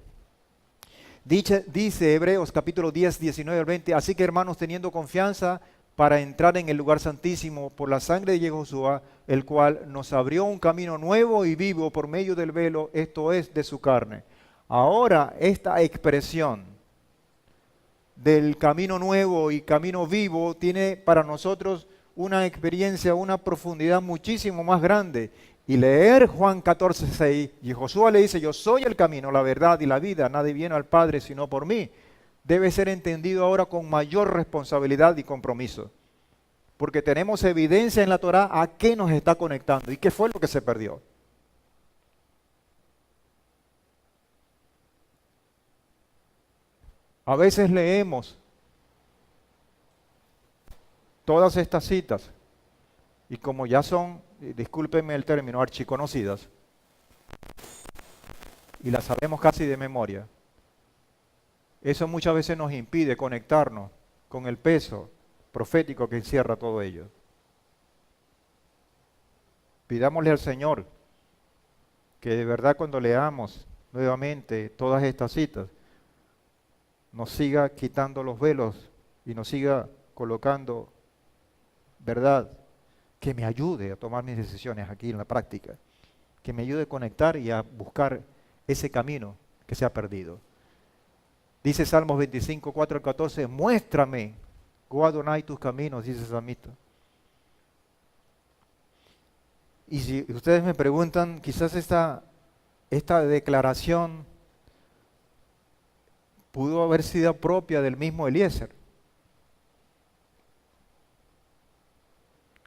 Speaker 1: Dice Hebreos capítulo 10, 19 al 20, así que hermanos, teniendo confianza para entrar en el lugar santísimo por la sangre de Yehoshua, el cual nos abrió un camino nuevo y vivo por medio del velo, esto es, de su carne. Ahora, esta expresión del camino nuevo y camino vivo tiene para nosotros una experiencia, una profundidad muchísimo más grande. Y leer Juan 14:6, y Josué le dice, yo soy el camino, la verdad y la vida, nadie viene al Padre sino por mí, debe ser entendido ahora con mayor responsabilidad y compromiso. Porque tenemos evidencia en la Torá a qué nos está conectando y qué fue lo que se perdió. A veces leemos todas estas citas y como ya son, discúlpenme el término, archiconocidas, y las sabemos casi de memoria, eso muchas veces nos impide conectarnos con el peso profético que encierra todo ello. Pidámosle al Señor que de verdad cuando leamos nuevamente todas estas citas, nos siga quitando los velos y nos siga colocando verdad, que me ayude a tomar mis decisiones aquí en la práctica, que me ayude a conectar y a buscar ese camino que se ha perdido. Dice Salmos 25, 4 al 14, muéstrame, oh Adonai, tus caminos, dice el salmista. Y si ustedes me preguntan, quizás esta declaración pudo haber sido propia del mismo Eliezer.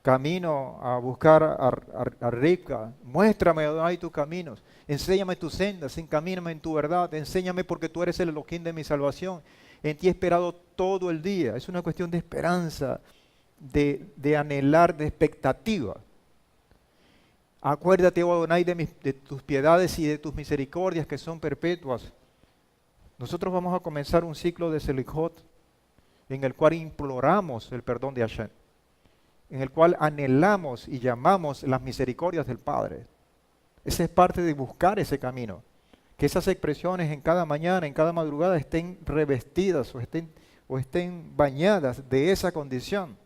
Speaker 1: Camino a buscar a Rivka, muéstrame, Adonai, tus caminos, enséñame tus sendas, encamíname en tu verdad, enséñame porque tú eres el Elohim de mi salvación. En ti he esperado todo el día. Es una cuestión de esperanza, de anhelar, de expectativa. Acuérdate, oh Adonai, de tus piedades y de tus misericordias que son perpetuas. Nosotros vamos a comenzar un ciclo de Selichot en el cual imploramos el perdón de Hashem, en el cual anhelamos y llamamos las misericordias del Padre. Esa es parte de buscar ese camino. Que esas expresiones en cada mañana, en cada madrugada estén revestidas o estén bañadas de esa condición.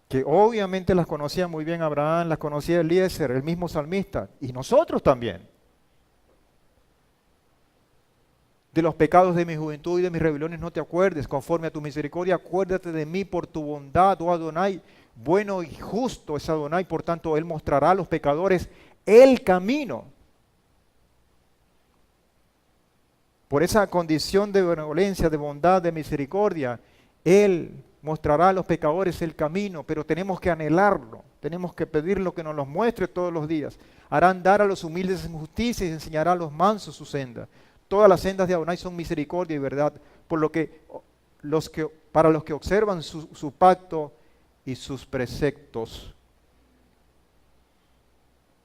Speaker 1: Que obviamente las conocía muy bien Abraham, las conocía Eliezer, el mismo salmista, y nosotros también. De los pecados de mi juventud y de mis rebeliones no te acuerdes, conforme a tu misericordia, acuérdate de mí por tu bondad, oh Adonai, Bueno y justo es Adonai, por tanto, Él mostrará a los pecadores el camino. Por esa condición de benevolencia, de bondad, de misericordia, Él mostrará a los pecadores el camino, pero tenemos que anhelarlo, tenemos que pedirlo que nos los muestre todos los días. Hará andar a los humildes en justicia y enseñará a los mansos su senda. Todas las sendas de Adonai son misericordia y verdad, por lo que para los que observan su pacto y sus preceptos.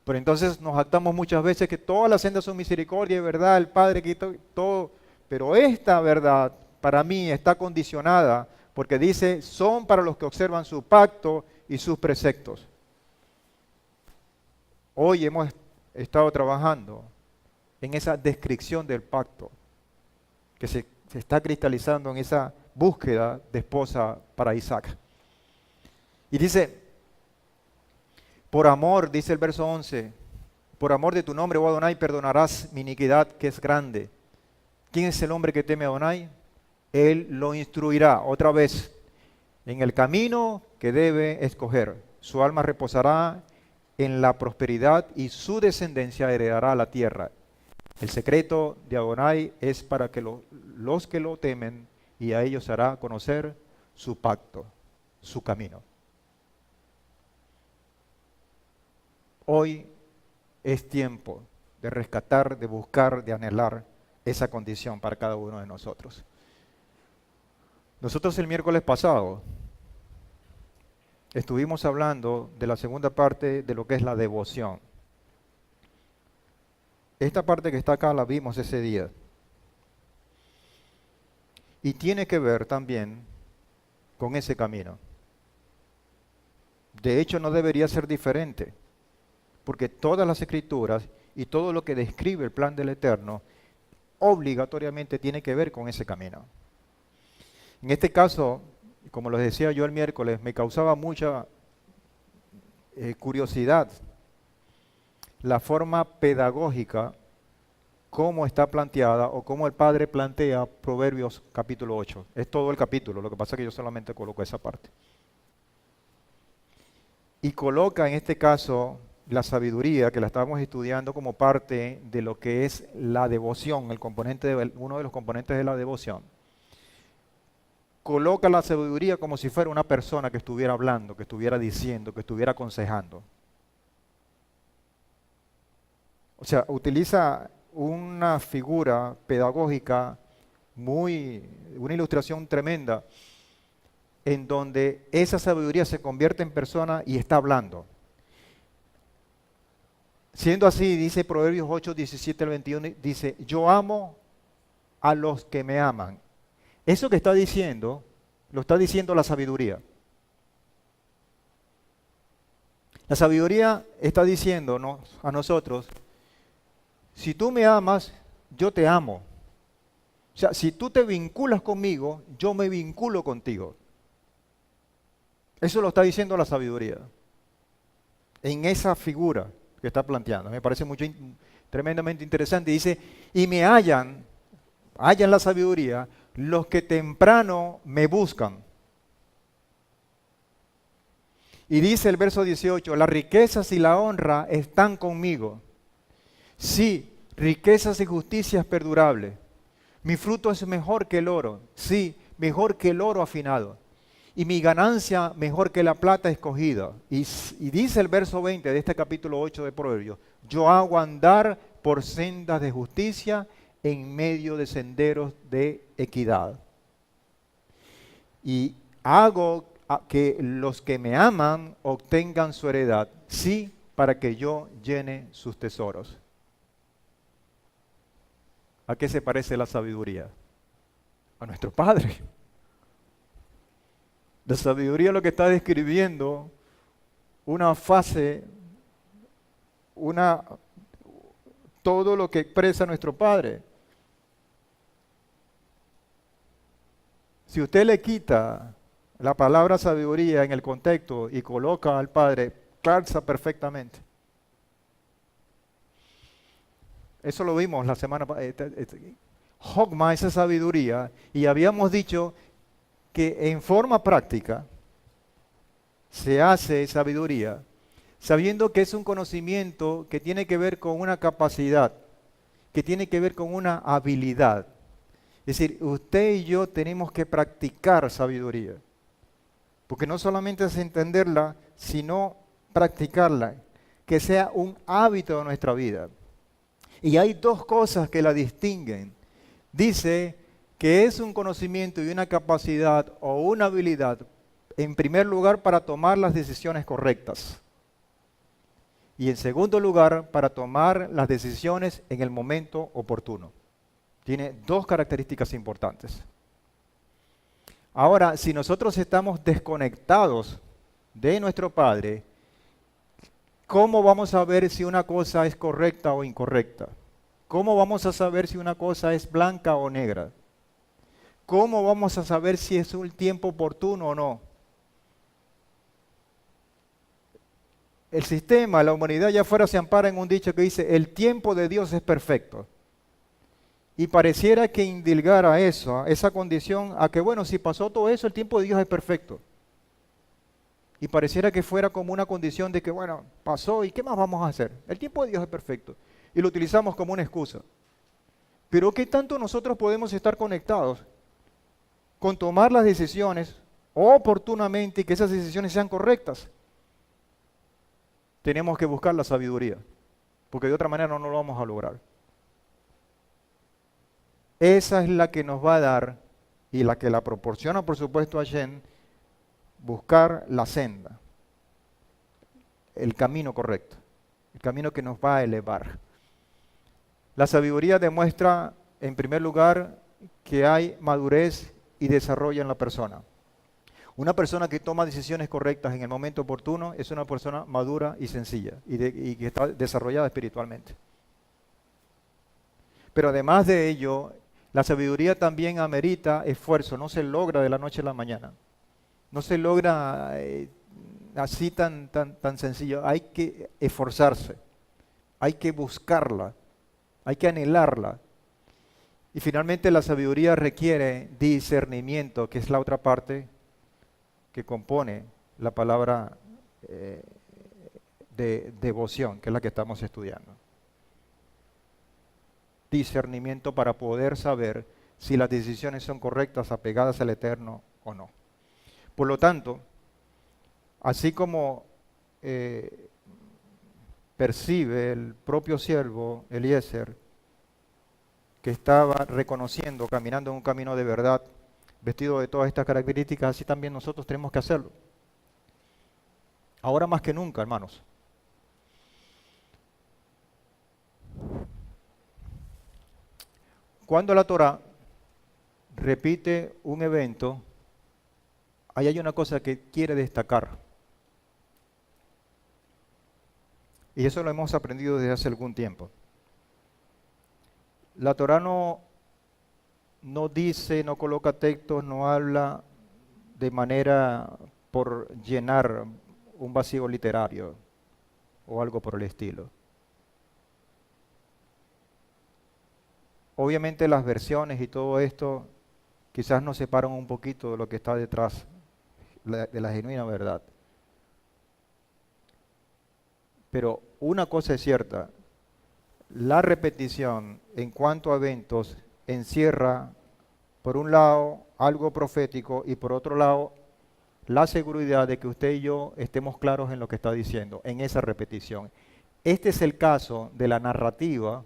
Speaker 1: Pero entonces nos jactamos muchas veces que todas las sendas son misericordia y verdad, el Padre quitó todo. Pero esta verdad para mí está condicionada porque dice, son para los que observan su pacto y sus preceptos. Hoy hemos estado trabajando en esa descripción del pacto que se está cristalizando en esa búsqueda de esposa para Isaac. Y dice, por amor, dice el verso 11, por amor de tu nombre, oh Adonai, perdonarás mi iniquidad que es grande. ¿Quién es el hombre que teme a Adonai? Él lo instruirá otra vez en el camino que debe escoger. Su alma reposará en la prosperidad y su descendencia heredará la tierra. El secreto de Adonai es para que los que lo temen, y a ellos hará conocer su pacto, su camino. Hoy es tiempo de rescatar, de buscar, de anhelar esa condición para cada uno de nosotros. Nosotros el miércoles pasado estuvimos hablando de la segunda parte de lo que es la devoción. Esta parte que está acá la vimos ese día. Y tiene que ver también con ese camino. De hecho, no debería ser diferente, porque todas las escrituras y todo lo que describe el plan del Eterno obligatoriamente tiene que ver con ese camino. En este caso, como les decía yo el miércoles, me causaba mucha curiosidad la forma pedagógica, cómo está planteada o cómo el Padre plantea Proverbios capítulo 8. Es todo el capítulo, lo que pasa es que yo solamente coloco esa parte. Y coloca en este caso la sabiduría, que la estábamos estudiando como parte de lo que es la devoción, uno de los componentes de la devoción. Coloca la sabiduría como si fuera una persona que estuviera hablando, que estuviera diciendo, que estuviera aconsejando. O sea, utiliza una figura pedagógica una ilustración tremenda, en donde esa sabiduría se convierte en persona y está hablando. Siendo así, dice Proverbios 8, 17 al 21, dice, yo amo a los que me aman. Eso que está diciendo, lo está diciendo la sabiduría. La sabiduría está diciéndonos a nosotros, si tú me amas, yo te amo. O sea, si tú te vinculas conmigo, yo me vinculo contigo. Eso lo está diciendo la sabiduría. En esa figura que está planteando. Me parece tremendamente interesante. Dice, y me hallan la sabiduría, los que temprano me buscan. Y dice el verso 18, las riquezas y la honra están conmigo. Sí, riquezas y justicias perdurables. Mi fruto es mejor que el oro. Sí, mejor que el oro afinado. Y mi ganancia mejor que la plata escogida. Y dice el verso 20 de este capítulo 8 de Proverbios, yo hago andar por sendas de justicia en medio de senderos de equidad. Y hago que los que me aman obtengan su heredad, sí, para que yo llene sus tesoros. ¿A qué se parece la sabiduría? A nuestro Padre. La sabiduría lo que está describiendo una fase, todo lo que expresa nuestro Padre. Si usted le quita la palabra sabiduría en el contexto y coloca al Padre, calza perfectamente. Eso lo vimos la semana pasada. Hogma, esa sabiduría, y habíamos dicho que en forma práctica, se hace sabiduría, sabiendo que es un conocimiento que tiene que ver con una capacidad, que tiene que ver con una habilidad. Es decir, usted y yo tenemos que practicar sabiduría, porque no solamente es entenderla, sino practicarla, que sea un hábito de nuestra vida. Y hay dos cosas que la distinguen. Dice que es un conocimiento y una capacidad o una habilidad, en primer lugar, para tomar las decisiones correctas. Y en segundo lugar, para tomar las decisiones en el momento oportuno. Tiene dos características importantes. Ahora, si nosotros estamos desconectados de nuestro Padre, ¿cómo vamos a ver si una cosa es correcta o incorrecta? ¿Cómo vamos a saber si una cosa es blanca o negra? ¿Cómo vamos a saber si es un tiempo oportuno o no? El sistema, la humanidad allá afuera se ampara en un dicho que dice, el tiempo de Dios es perfecto. Y pareciera que indilgara eso, esa condición, a que bueno, si pasó todo eso, el tiempo de Dios es perfecto. Y pareciera que fuera como una condición de que, bueno, pasó y ¿qué más vamos a hacer? El tiempo de Dios es perfecto. Y lo utilizamos como una excusa. Pero ¿qué tanto nosotros podemos estar conectados con tomar las decisiones oportunamente y que esas decisiones sean correctas? Tenemos que buscar la sabiduría, porque de otra manera no lo vamos a lograr. Esa es la que nos va a dar y la que la proporciona, por supuesto, a Hashem, buscar la senda, el camino correcto, el camino que nos va a elevar. La sabiduría demuestra, en primer lugar, que hay madurez y desarrollo en la persona. Una persona que toma decisiones correctas en el momento oportuno es una persona madura y sencilla y que está desarrollada espiritualmente. Pero además de ello, la sabiduría también amerita esfuerzo, no se logra de la noche a la mañana. No se logra así tan sencillo. Hay que esforzarse, hay que buscarla, hay que anhelarla. Y finalmente la sabiduría requiere discernimiento, que es la otra parte que compone la palabra de devoción, que es la que estamos estudiando. Discernimiento para poder saber si las decisiones son correctas, apegadas al Eterno o no. Por lo tanto, así como percibe el propio siervo Eliezer, que estaba reconociendo, caminando en un camino de verdad, vestido de todas estas características, así también nosotros tenemos que hacerlo. Ahora más que nunca, hermanos. Cuando la Torá repite un evento, ahí hay una cosa que quiere destacar. Y eso lo hemos aprendido desde hace algún tiempo. La Torá no dice, no coloca textos, no habla de manera por llenar un vacío literario o algo por el estilo. Obviamente las versiones y todo esto quizás nos separan un poquito de lo que está detrás de la genuina verdad. Pero una cosa es cierta, la repetición en cuanto a eventos encierra, por un lado, algo profético y por otro lado, la seguridad de que usted y yo estemos claros en lo que está diciendo, en esa repetición. Este es el caso de la narrativa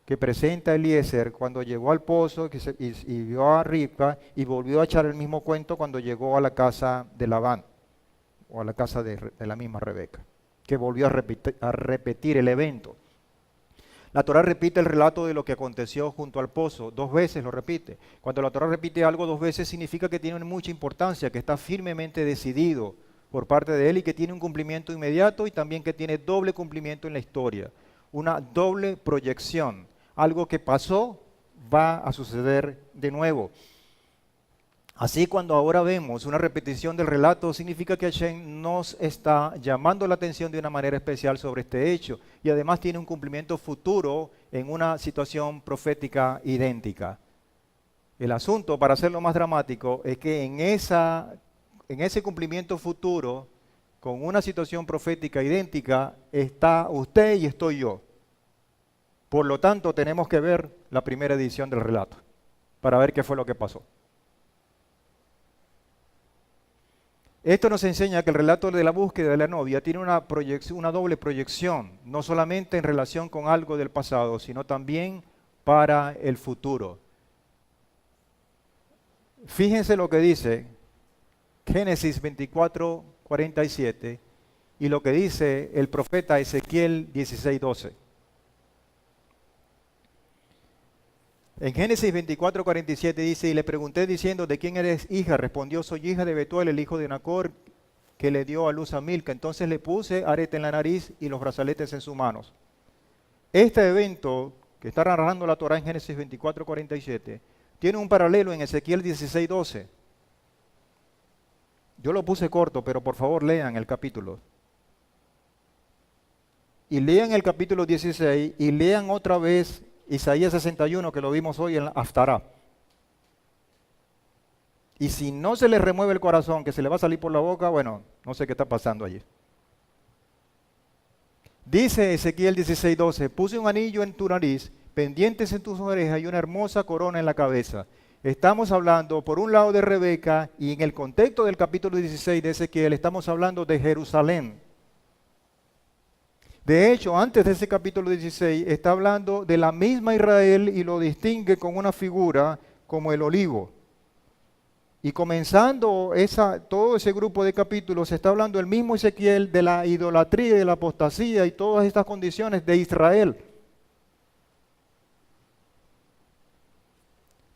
Speaker 1: que presenta Eliezer cuando llegó al pozo y vio a Ribca y volvió a echar el mismo cuento cuando llegó a la casa de Labán o a la casa de la misma Rebeca, que volvió a repetir el evento. La Torá repite el relato de lo que aconteció junto al pozo, 2 veces lo repite. Cuando la Torá repite algo 2 veces significa que tiene mucha importancia, que está firmemente decidido por parte de él y que tiene un cumplimiento inmediato y también que tiene doble cumplimiento en la historia, una doble proyección. Algo que pasó va a suceder de nuevo. Así cuando ahora vemos una repetición del relato, significa que Hashem nos está llamando la atención de una manera especial sobre este hecho y además tiene un cumplimiento futuro en una situación profética idéntica. El asunto, para hacerlo más dramático, es que en esa en ese cumplimiento futuro, con una situación profética idéntica, está usted y estoy yo. Por lo tanto, tenemos que ver la primera edición del relato para ver qué fue lo que pasó. Esto nos enseña que el relato de la búsqueda de la novia tiene una doble proyección, no solamente en relación con algo del pasado, sino también para el futuro. Fíjense lo que dice Génesis 24:47 y lo que dice el profeta Ezequiel 16:12. En Génesis 24:47 dice, y le pregunté diciendo, ¿de quién eres hija? Respondió, soy hija de Betuel, el hijo de Nacor, que le dio a luz a Milca. Entonces le puse arete en la nariz y los brazaletes en sus manos. Este evento que está narrando la Torá en Génesis 24:47 tiene un paralelo en Ezequiel 16:12. Yo lo puse corto, pero por favor lean el capítulo. Y lean el capítulo 16 y lean otra vez Isaías 61, que lo vimos hoy en la Haftará. Y si no se le remueve el corazón, que se le va a salir por la boca, bueno, no sé qué está pasando allí. Dice Ezequiel 16:12, puse un anillo en tu nariz, pendientes en tus orejas y una hermosa corona en la cabeza. Estamos hablando, por un lado, de Rebeca, y en el contexto del capítulo 16 de Ezequiel, estamos hablando de Jerusalén. De hecho, antes de ese capítulo 16, está hablando de la misma Israel y lo distingue con una figura como el olivo. Y comenzando todo ese grupo de capítulos, está hablando el mismo Ezequiel de la idolatría y de la apostasía y todas estas condiciones de Israel.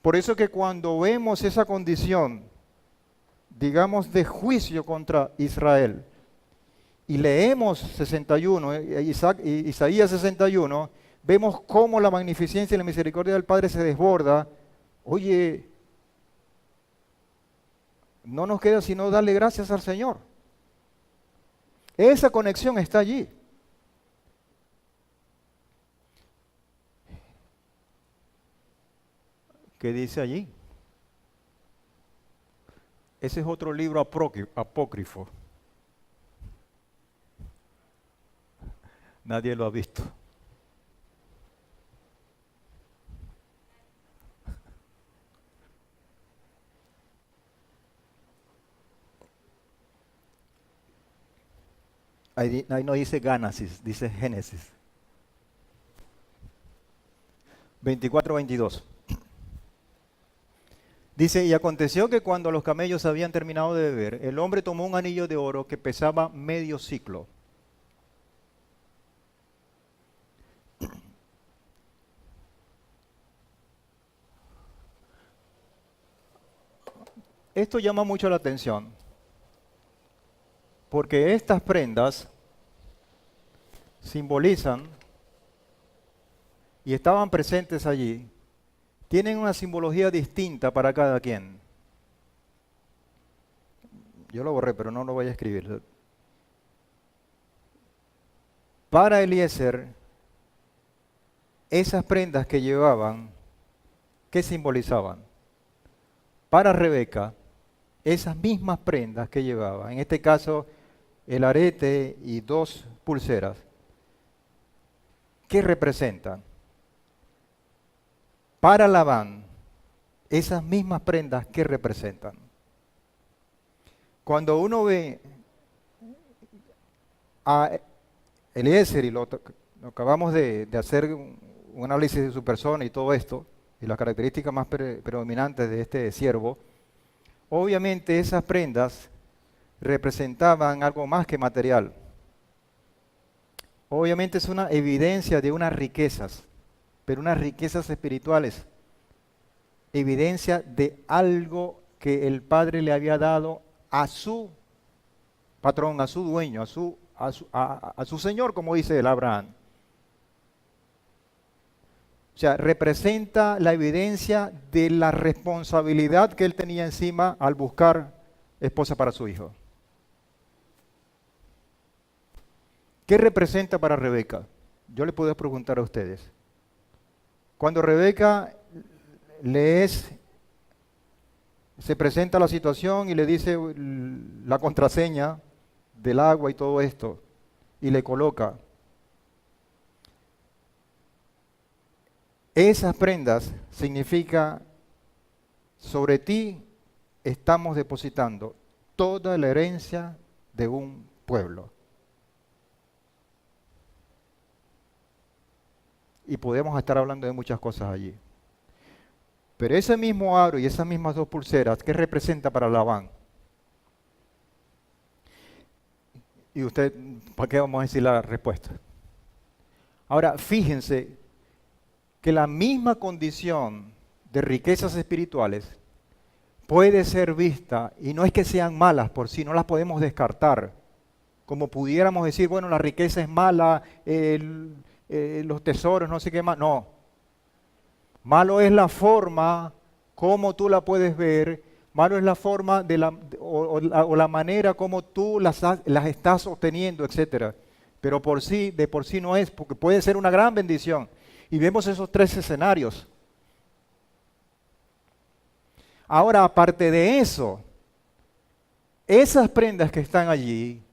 Speaker 1: Por eso que cuando vemos esa condición, digamos, de juicio contra Israel, y leemos 61, Isaías 61, vemos cómo la magnificencia y la misericordia del Padre se desborda. Oye, no nos queda sino darle gracias al Señor. Esa conexión está allí. ¿Qué dice allí? Ese es otro libro apócrifo. Nadie lo ha visto. Ahí no dice Gánesis, dice Génesis. 24:22. Dice, y aconteció que cuando los camellos habían terminado de beber, el hombre tomó un anillo de oro que pesaba medio siclo. Esto llama mucho la atención, porque estas prendas simbolizan, y estaban presentes allí, tienen una simbología distinta para cada quien. Yo lo borré, pero no lo voy a escribir. Para Eliezer, esas prendas que llevaban, ¿qué simbolizaban? Para Rebeca, esas mismas prendas que llevaba, en este caso el arete y 2 pulseras, ¿qué representan? Para Labán, esas mismas prendas, ¿qué representan? Cuando uno ve a Eliezer, y lo acabamos de hacer un análisis de su persona y todo esto, y las características más predominantes de este siervo, obviamente esas prendas representaban algo más que material. Obviamente es una evidencia de unas riquezas, pero unas riquezas espirituales. Evidencia de algo que el Padre le había dado a su patrón, a su dueño, a su Señor, como dice el Abraham. O sea, representa la evidencia de la responsabilidad que él tenía encima al buscar esposa para su hijo. ¿Qué representa para Rebeca? Yo le puedo preguntar a ustedes. Cuando Rebeca le es se presenta la situación y le dice la contraseña del agua y todo esto, y le coloca. Esas prendas significa, sobre ti estamos depositando toda la herencia de un pueblo. Y podemos estar hablando de muchas cosas allí. Pero ese mismo aro y esas mismas dos pulseras, ¿qué representa para Labán? Y usted, ¿para qué vamos a decir la respuesta? Ahora, fíjense que la misma condición de riquezas espirituales puede ser vista, y no es que sean malas por sí, no las podemos descartar. Como pudiéramos decir, bueno, la riqueza es mala, los tesoros, no sé qué más. No. Malo es la forma como tú la puedes ver, malo es la forma o la manera como tú las estás obteniendo, etc. Pero de por sí no es, porque puede ser una gran bendición. Y vemos esos tres escenarios. Ahora, aparte de eso, esas prendas que están allí,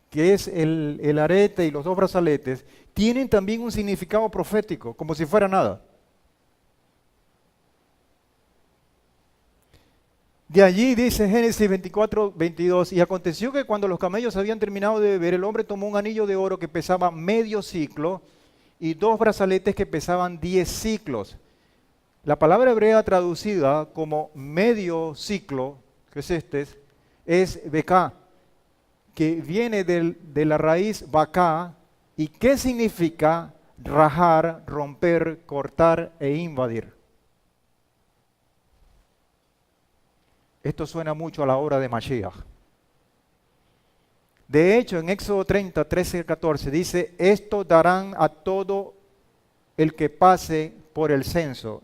Speaker 1: que es el arete y los dos brazaletes, tienen también un significado profético, como si fuera nada. De allí dice Génesis 24, 22, y aconteció que cuando los camellos habían terminado de beber, el hombre tomó un anillo de oro que pesaba medio ciclo y dos brazaletes que pesaban 10 ciclos. La palabra hebrea traducida como medio ciclo, que es beká, que viene de la raíz baká, y ¿qué significa rajar, romper, cortar e invadir? Esto suena mucho a la obra de Mashiach. De hecho, en Éxodo 30, 13 y 14 dice, esto darán a todo el que pase por el censo.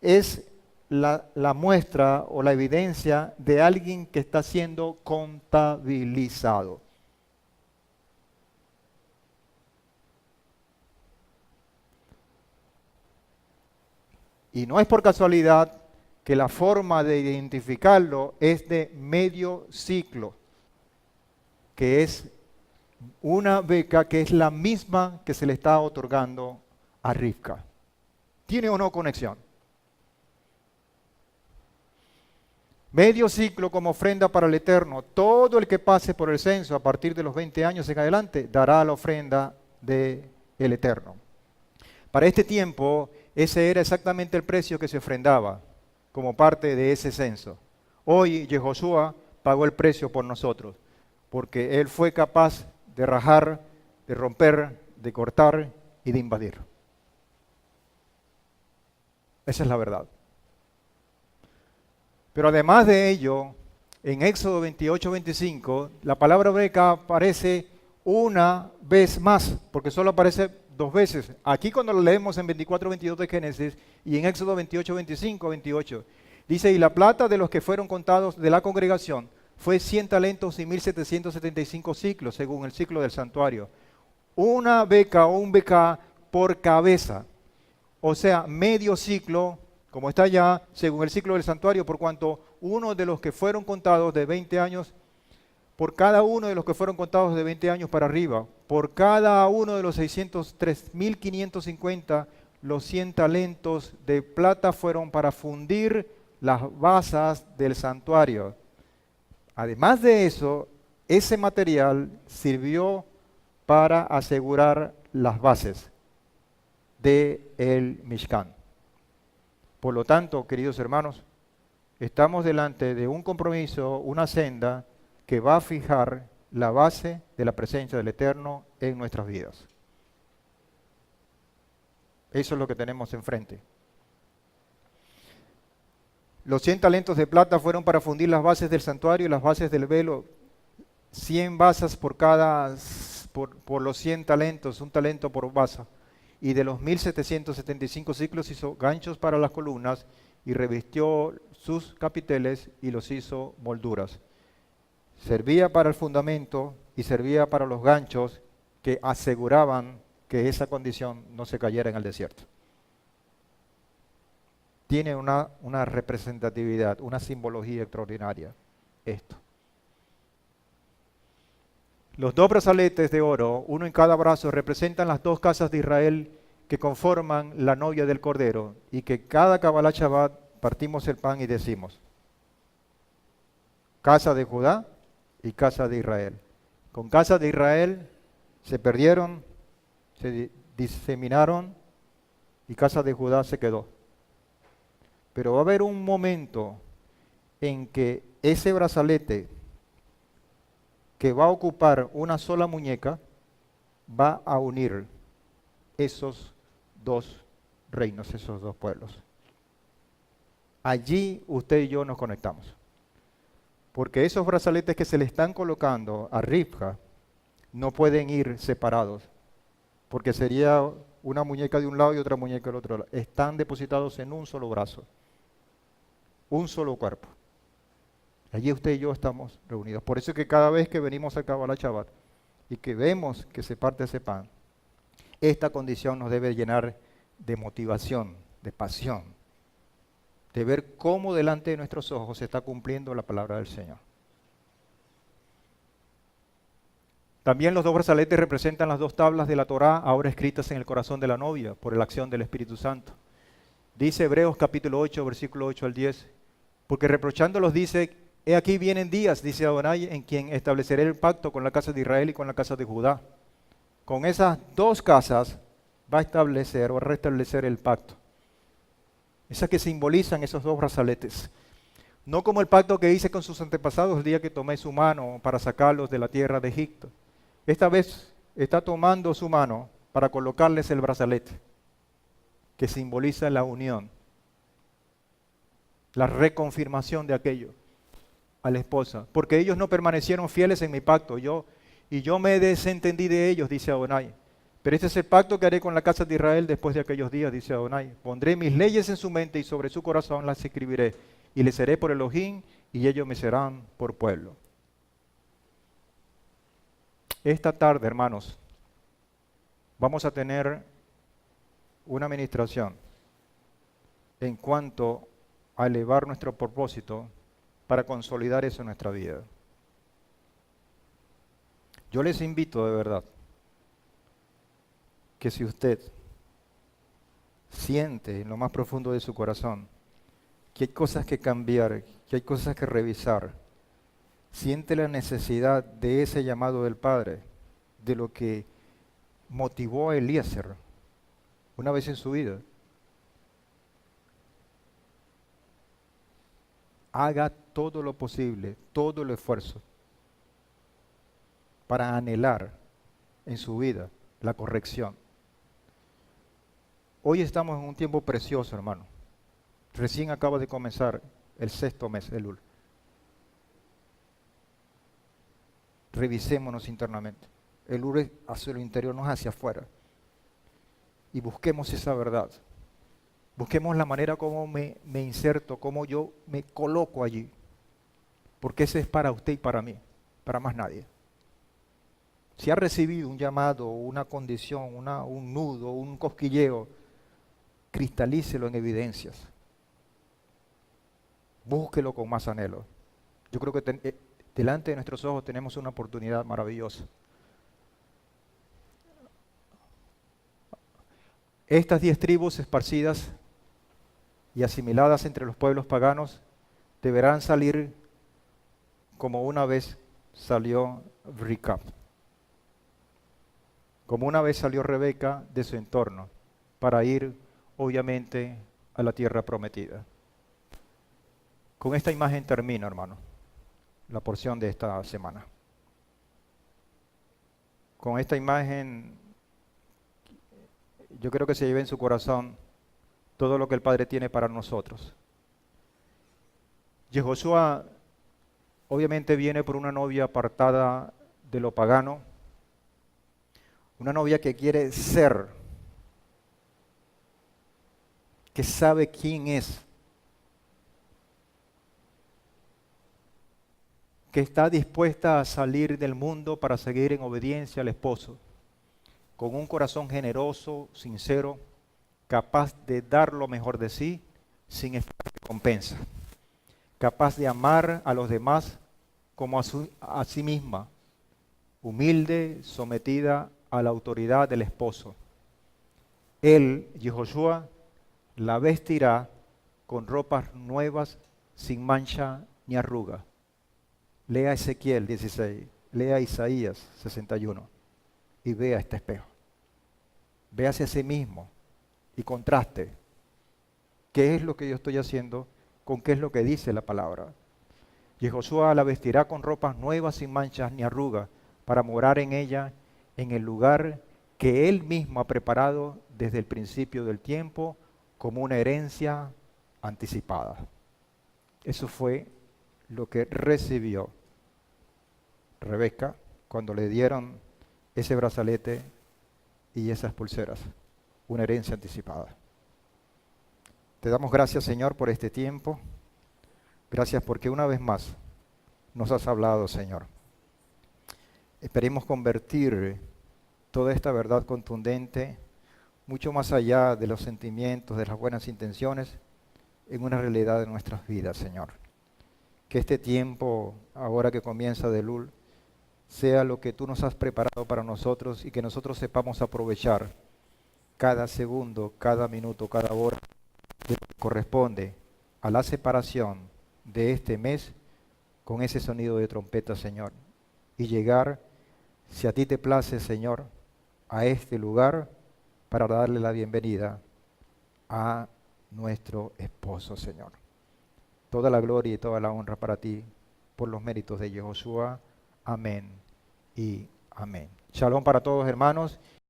Speaker 1: Es la muestra o la evidencia de alguien que está siendo contabilizado. Y no es por casualidad que la forma de identificarlo es de medio ciclo, que es una beca que es la misma que se le está otorgando a Rivka. ¿Tiene o no conexión? Medio ciclo como ofrenda para el Eterno. Todo el que pase por el censo a partir de los 20 años en adelante dará la ofrenda del Eterno. Para este tiempo, ese era exactamente el precio que se ofrendaba como parte de ese censo. Hoy Yehoshua pagó el precio por nosotros, porque él fue capaz de rajar, de romper, de cortar y de invadir. Esa es la verdad. Pero además de ello, en Éxodo 28, 25, la palabra hebrea aparece una vez más, porque solo aparece dos veces. Aquí cuando lo leemos en 24, 22 de Génesis y en Éxodo 28, 25, 28, dice, y la plata de los que fueron contados de la congregación fue 100 talentos y 1775 ciclos, según el ciclo del santuario. Una beca o un beca por cabeza, o sea, medio ciclo, como está ya, según el ciclo del santuario, por cuanto uno de los que fueron contados de 20 años, por cada uno de los que fueron contados de 20 años para arriba, por cada uno de los 603.550, los 100 talentos de plata fueron para fundir las basas del santuario. Además de eso, ese material sirvió para asegurar las bases del Mishkan. Por lo tanto, queridos hermanos, estamos delante de un compromiso, una senda que va a fijar la base de la presencia del Eterno en nuestras vidas. Eso es lo que tenemos enfrente. Los 100 talentos de plata fueron para fundir las bases del santuario y las bases del velo. 100 basas por los 100 talentos, un talento por basa. Y de los 1775 ciclos hizo ganchos para las columnas y revistió sus capiteles y los hizo molduras. Servía para el fundamento y servía para los ganchos que aseguraban que esa condición no se cayera en el desierto. tiene una representatividad, una simbología extraordinaria. Esto. Los dos brazaletes de oro, uno en cada brazo, representan las dos casas de Israel que conforman la novia del Cordero, y que cada Kabbalah Shabbat partimos el pan y decimos, casa de Judá y casa de Israel. Con casa de Israel se perdieron, se diseminaron, y casa de Judá se quedó. Pero va a haber un momento en que ese brazalete que va a ocupar una sola muñeca va a unir esos dos reinos, esos dos pueblos. Allí usted y yo nos conectamos. Porque esos brazaletes que se le están colocando a Rivka no pueden ir separados, porque sería una muñeca de un lado y otra muñeca del otro lado. Están depositados en un solo brazo, un solo cuerpo. Allí usted y yo estamos reunidos. Por eso es que cada vez que venimos a Kabbalah Shabbat y que vemos que se parte ese pan, esta condición nos debe llenar de motivación, de pasión, de ver cómo delante de nuestros ojos se está cumpliendo la palabra del Señor. También los dos brazaletes representan las dos tablas de la Torá, ahora escritas en el corazón de la novia, por la acción del Espíritu Santo. Dice Hebreos capítulo 8, versículo 8 al 10, porque reprochándolos dice, he aquí vienen días, dice Adonai, en quien estableceré el pacto con la casa de Israel y con la casa de Judá. Con esas dos casas va a establecer o a restablecer el pacto. Esas que simbolizan esos dos brazaletes. No como el pacto que hice con sus antepasados el día que tomé su mano para sacarlos de la tierra de Egipto. Esta vez está tomando su mano para colocarles el brazalete, que simboliza la unión, la reconfirmación de aquello a la esposa. Porque ellos no permanecieron fieles en mi pacto, yo me desentendí de ellos, dice Adonai. Pero este es el pacto que haré con la casa de Israel después de aquellos días, dice Adonai. Pondré mis leyes en su mente y sobre su corazón las escribiré. Y les seré por Elohim y ellos me serán por pueblo. Esta tarde, hermanos, vamos a tener una administración en cuanto a elevar nuestro propósito para consolidar eso en nuestra vida. Yo les invito de verdad que si usted siente en lo más profundo de su corazón que hay cosas que cambiar, que hay cosas que revisar, siente la necesidad de ese llamado del Padre, de lo que motivó a Eliezer una vez en su vida, haga todo lo posible, todo el esfuerzo para anhelar en su vida la corrección. Hoy estamos en un tiempo precioso, hermano. Recién acaba de comenzar el 6º mes, Elul. Revisémonos internamente. Elul es hacia lo interior, no es hacia afuera. Y busquemos esa verdad. Busquemos la manera como me inserto, cómo yo me coloco allí. Porque ese es para usted y para mí, para más nadie. Si ha recibido un llamado, una condición, un nudo, un cosquilleo, cristalícelo en evidencias. Búsquelo con más anhelo. Yo creo que delante de nuestros ojos tenemos una oportunidad maravillosa. Estas 10 tribus esparcidas y asimiladas entre los pueblos paganos deberán salir como una vez salió Ricab, como una vez salió Rebeca de su entorno para ir obviamente a la tierra prometida. Con esta imagen termino, hermano, la porción de esta semana. Con esta imagen, yo creo que se lleve en su corazón todo lo que el Padre tiene para nosotros. Yehoshua obviamente viene por una novia apartada de lo pagano, una novia que quiere ser, que sabe quién es, que está dispuesta a salir del mundo para seguir en obediencia al esposo, con un corazón generoso, sincero, capaz de dar lo mejor de sí sin esperar recompensa, capaz de amar a los demás como a sí misma, humilde, sometida a la autoridad del esposo. Él, Yehoshua, la vestirá con ropas nuevas, sin mancha ni arruga. Lea Ezequiel 16, lea Isaías 61 y vea este espejo. Véase a sí mismo y contraste qué es lo que yo estoy haciendo con qué es lo que dice la palabra. Yehoshua la vestirá con ropas nuevas, sin manchas ni arrugas, para morar en ella, en el lugar que él mismo ha preparado desde el principio del tiempo como una herencia anticipada. Eso fue lo que recibió Rebeca cuando le dieron ese brazalete y esas pulseras, una herencia anticipada. Te damos gracias, Señor, por este tiempo. Gracias porque una vez más nos has hablado, Señor. Esperemos convertir toda esta verdad contundente, mucho más allá de los sentimientos, de las buenas intenciones, en una realidad de nuestras vidas, Señor. Que este tiempo, ahora que comienza de Elul, sea lo que tú nos has preparado para nosotros y que nosotros sepamos aprovechar cada segundo, cada minuto, cada hora que corresponde a la separación de este mes con ese sonido de trompeta, Señor, y llegar, si a ti te place, Señor, a este lugar para darle la bienvenida a nuestro esposo, Señor. Toda la gloria y toda la honra para ti, por los méritos de Yehoshua. Amén y amén. Shalom para todos, hermanos.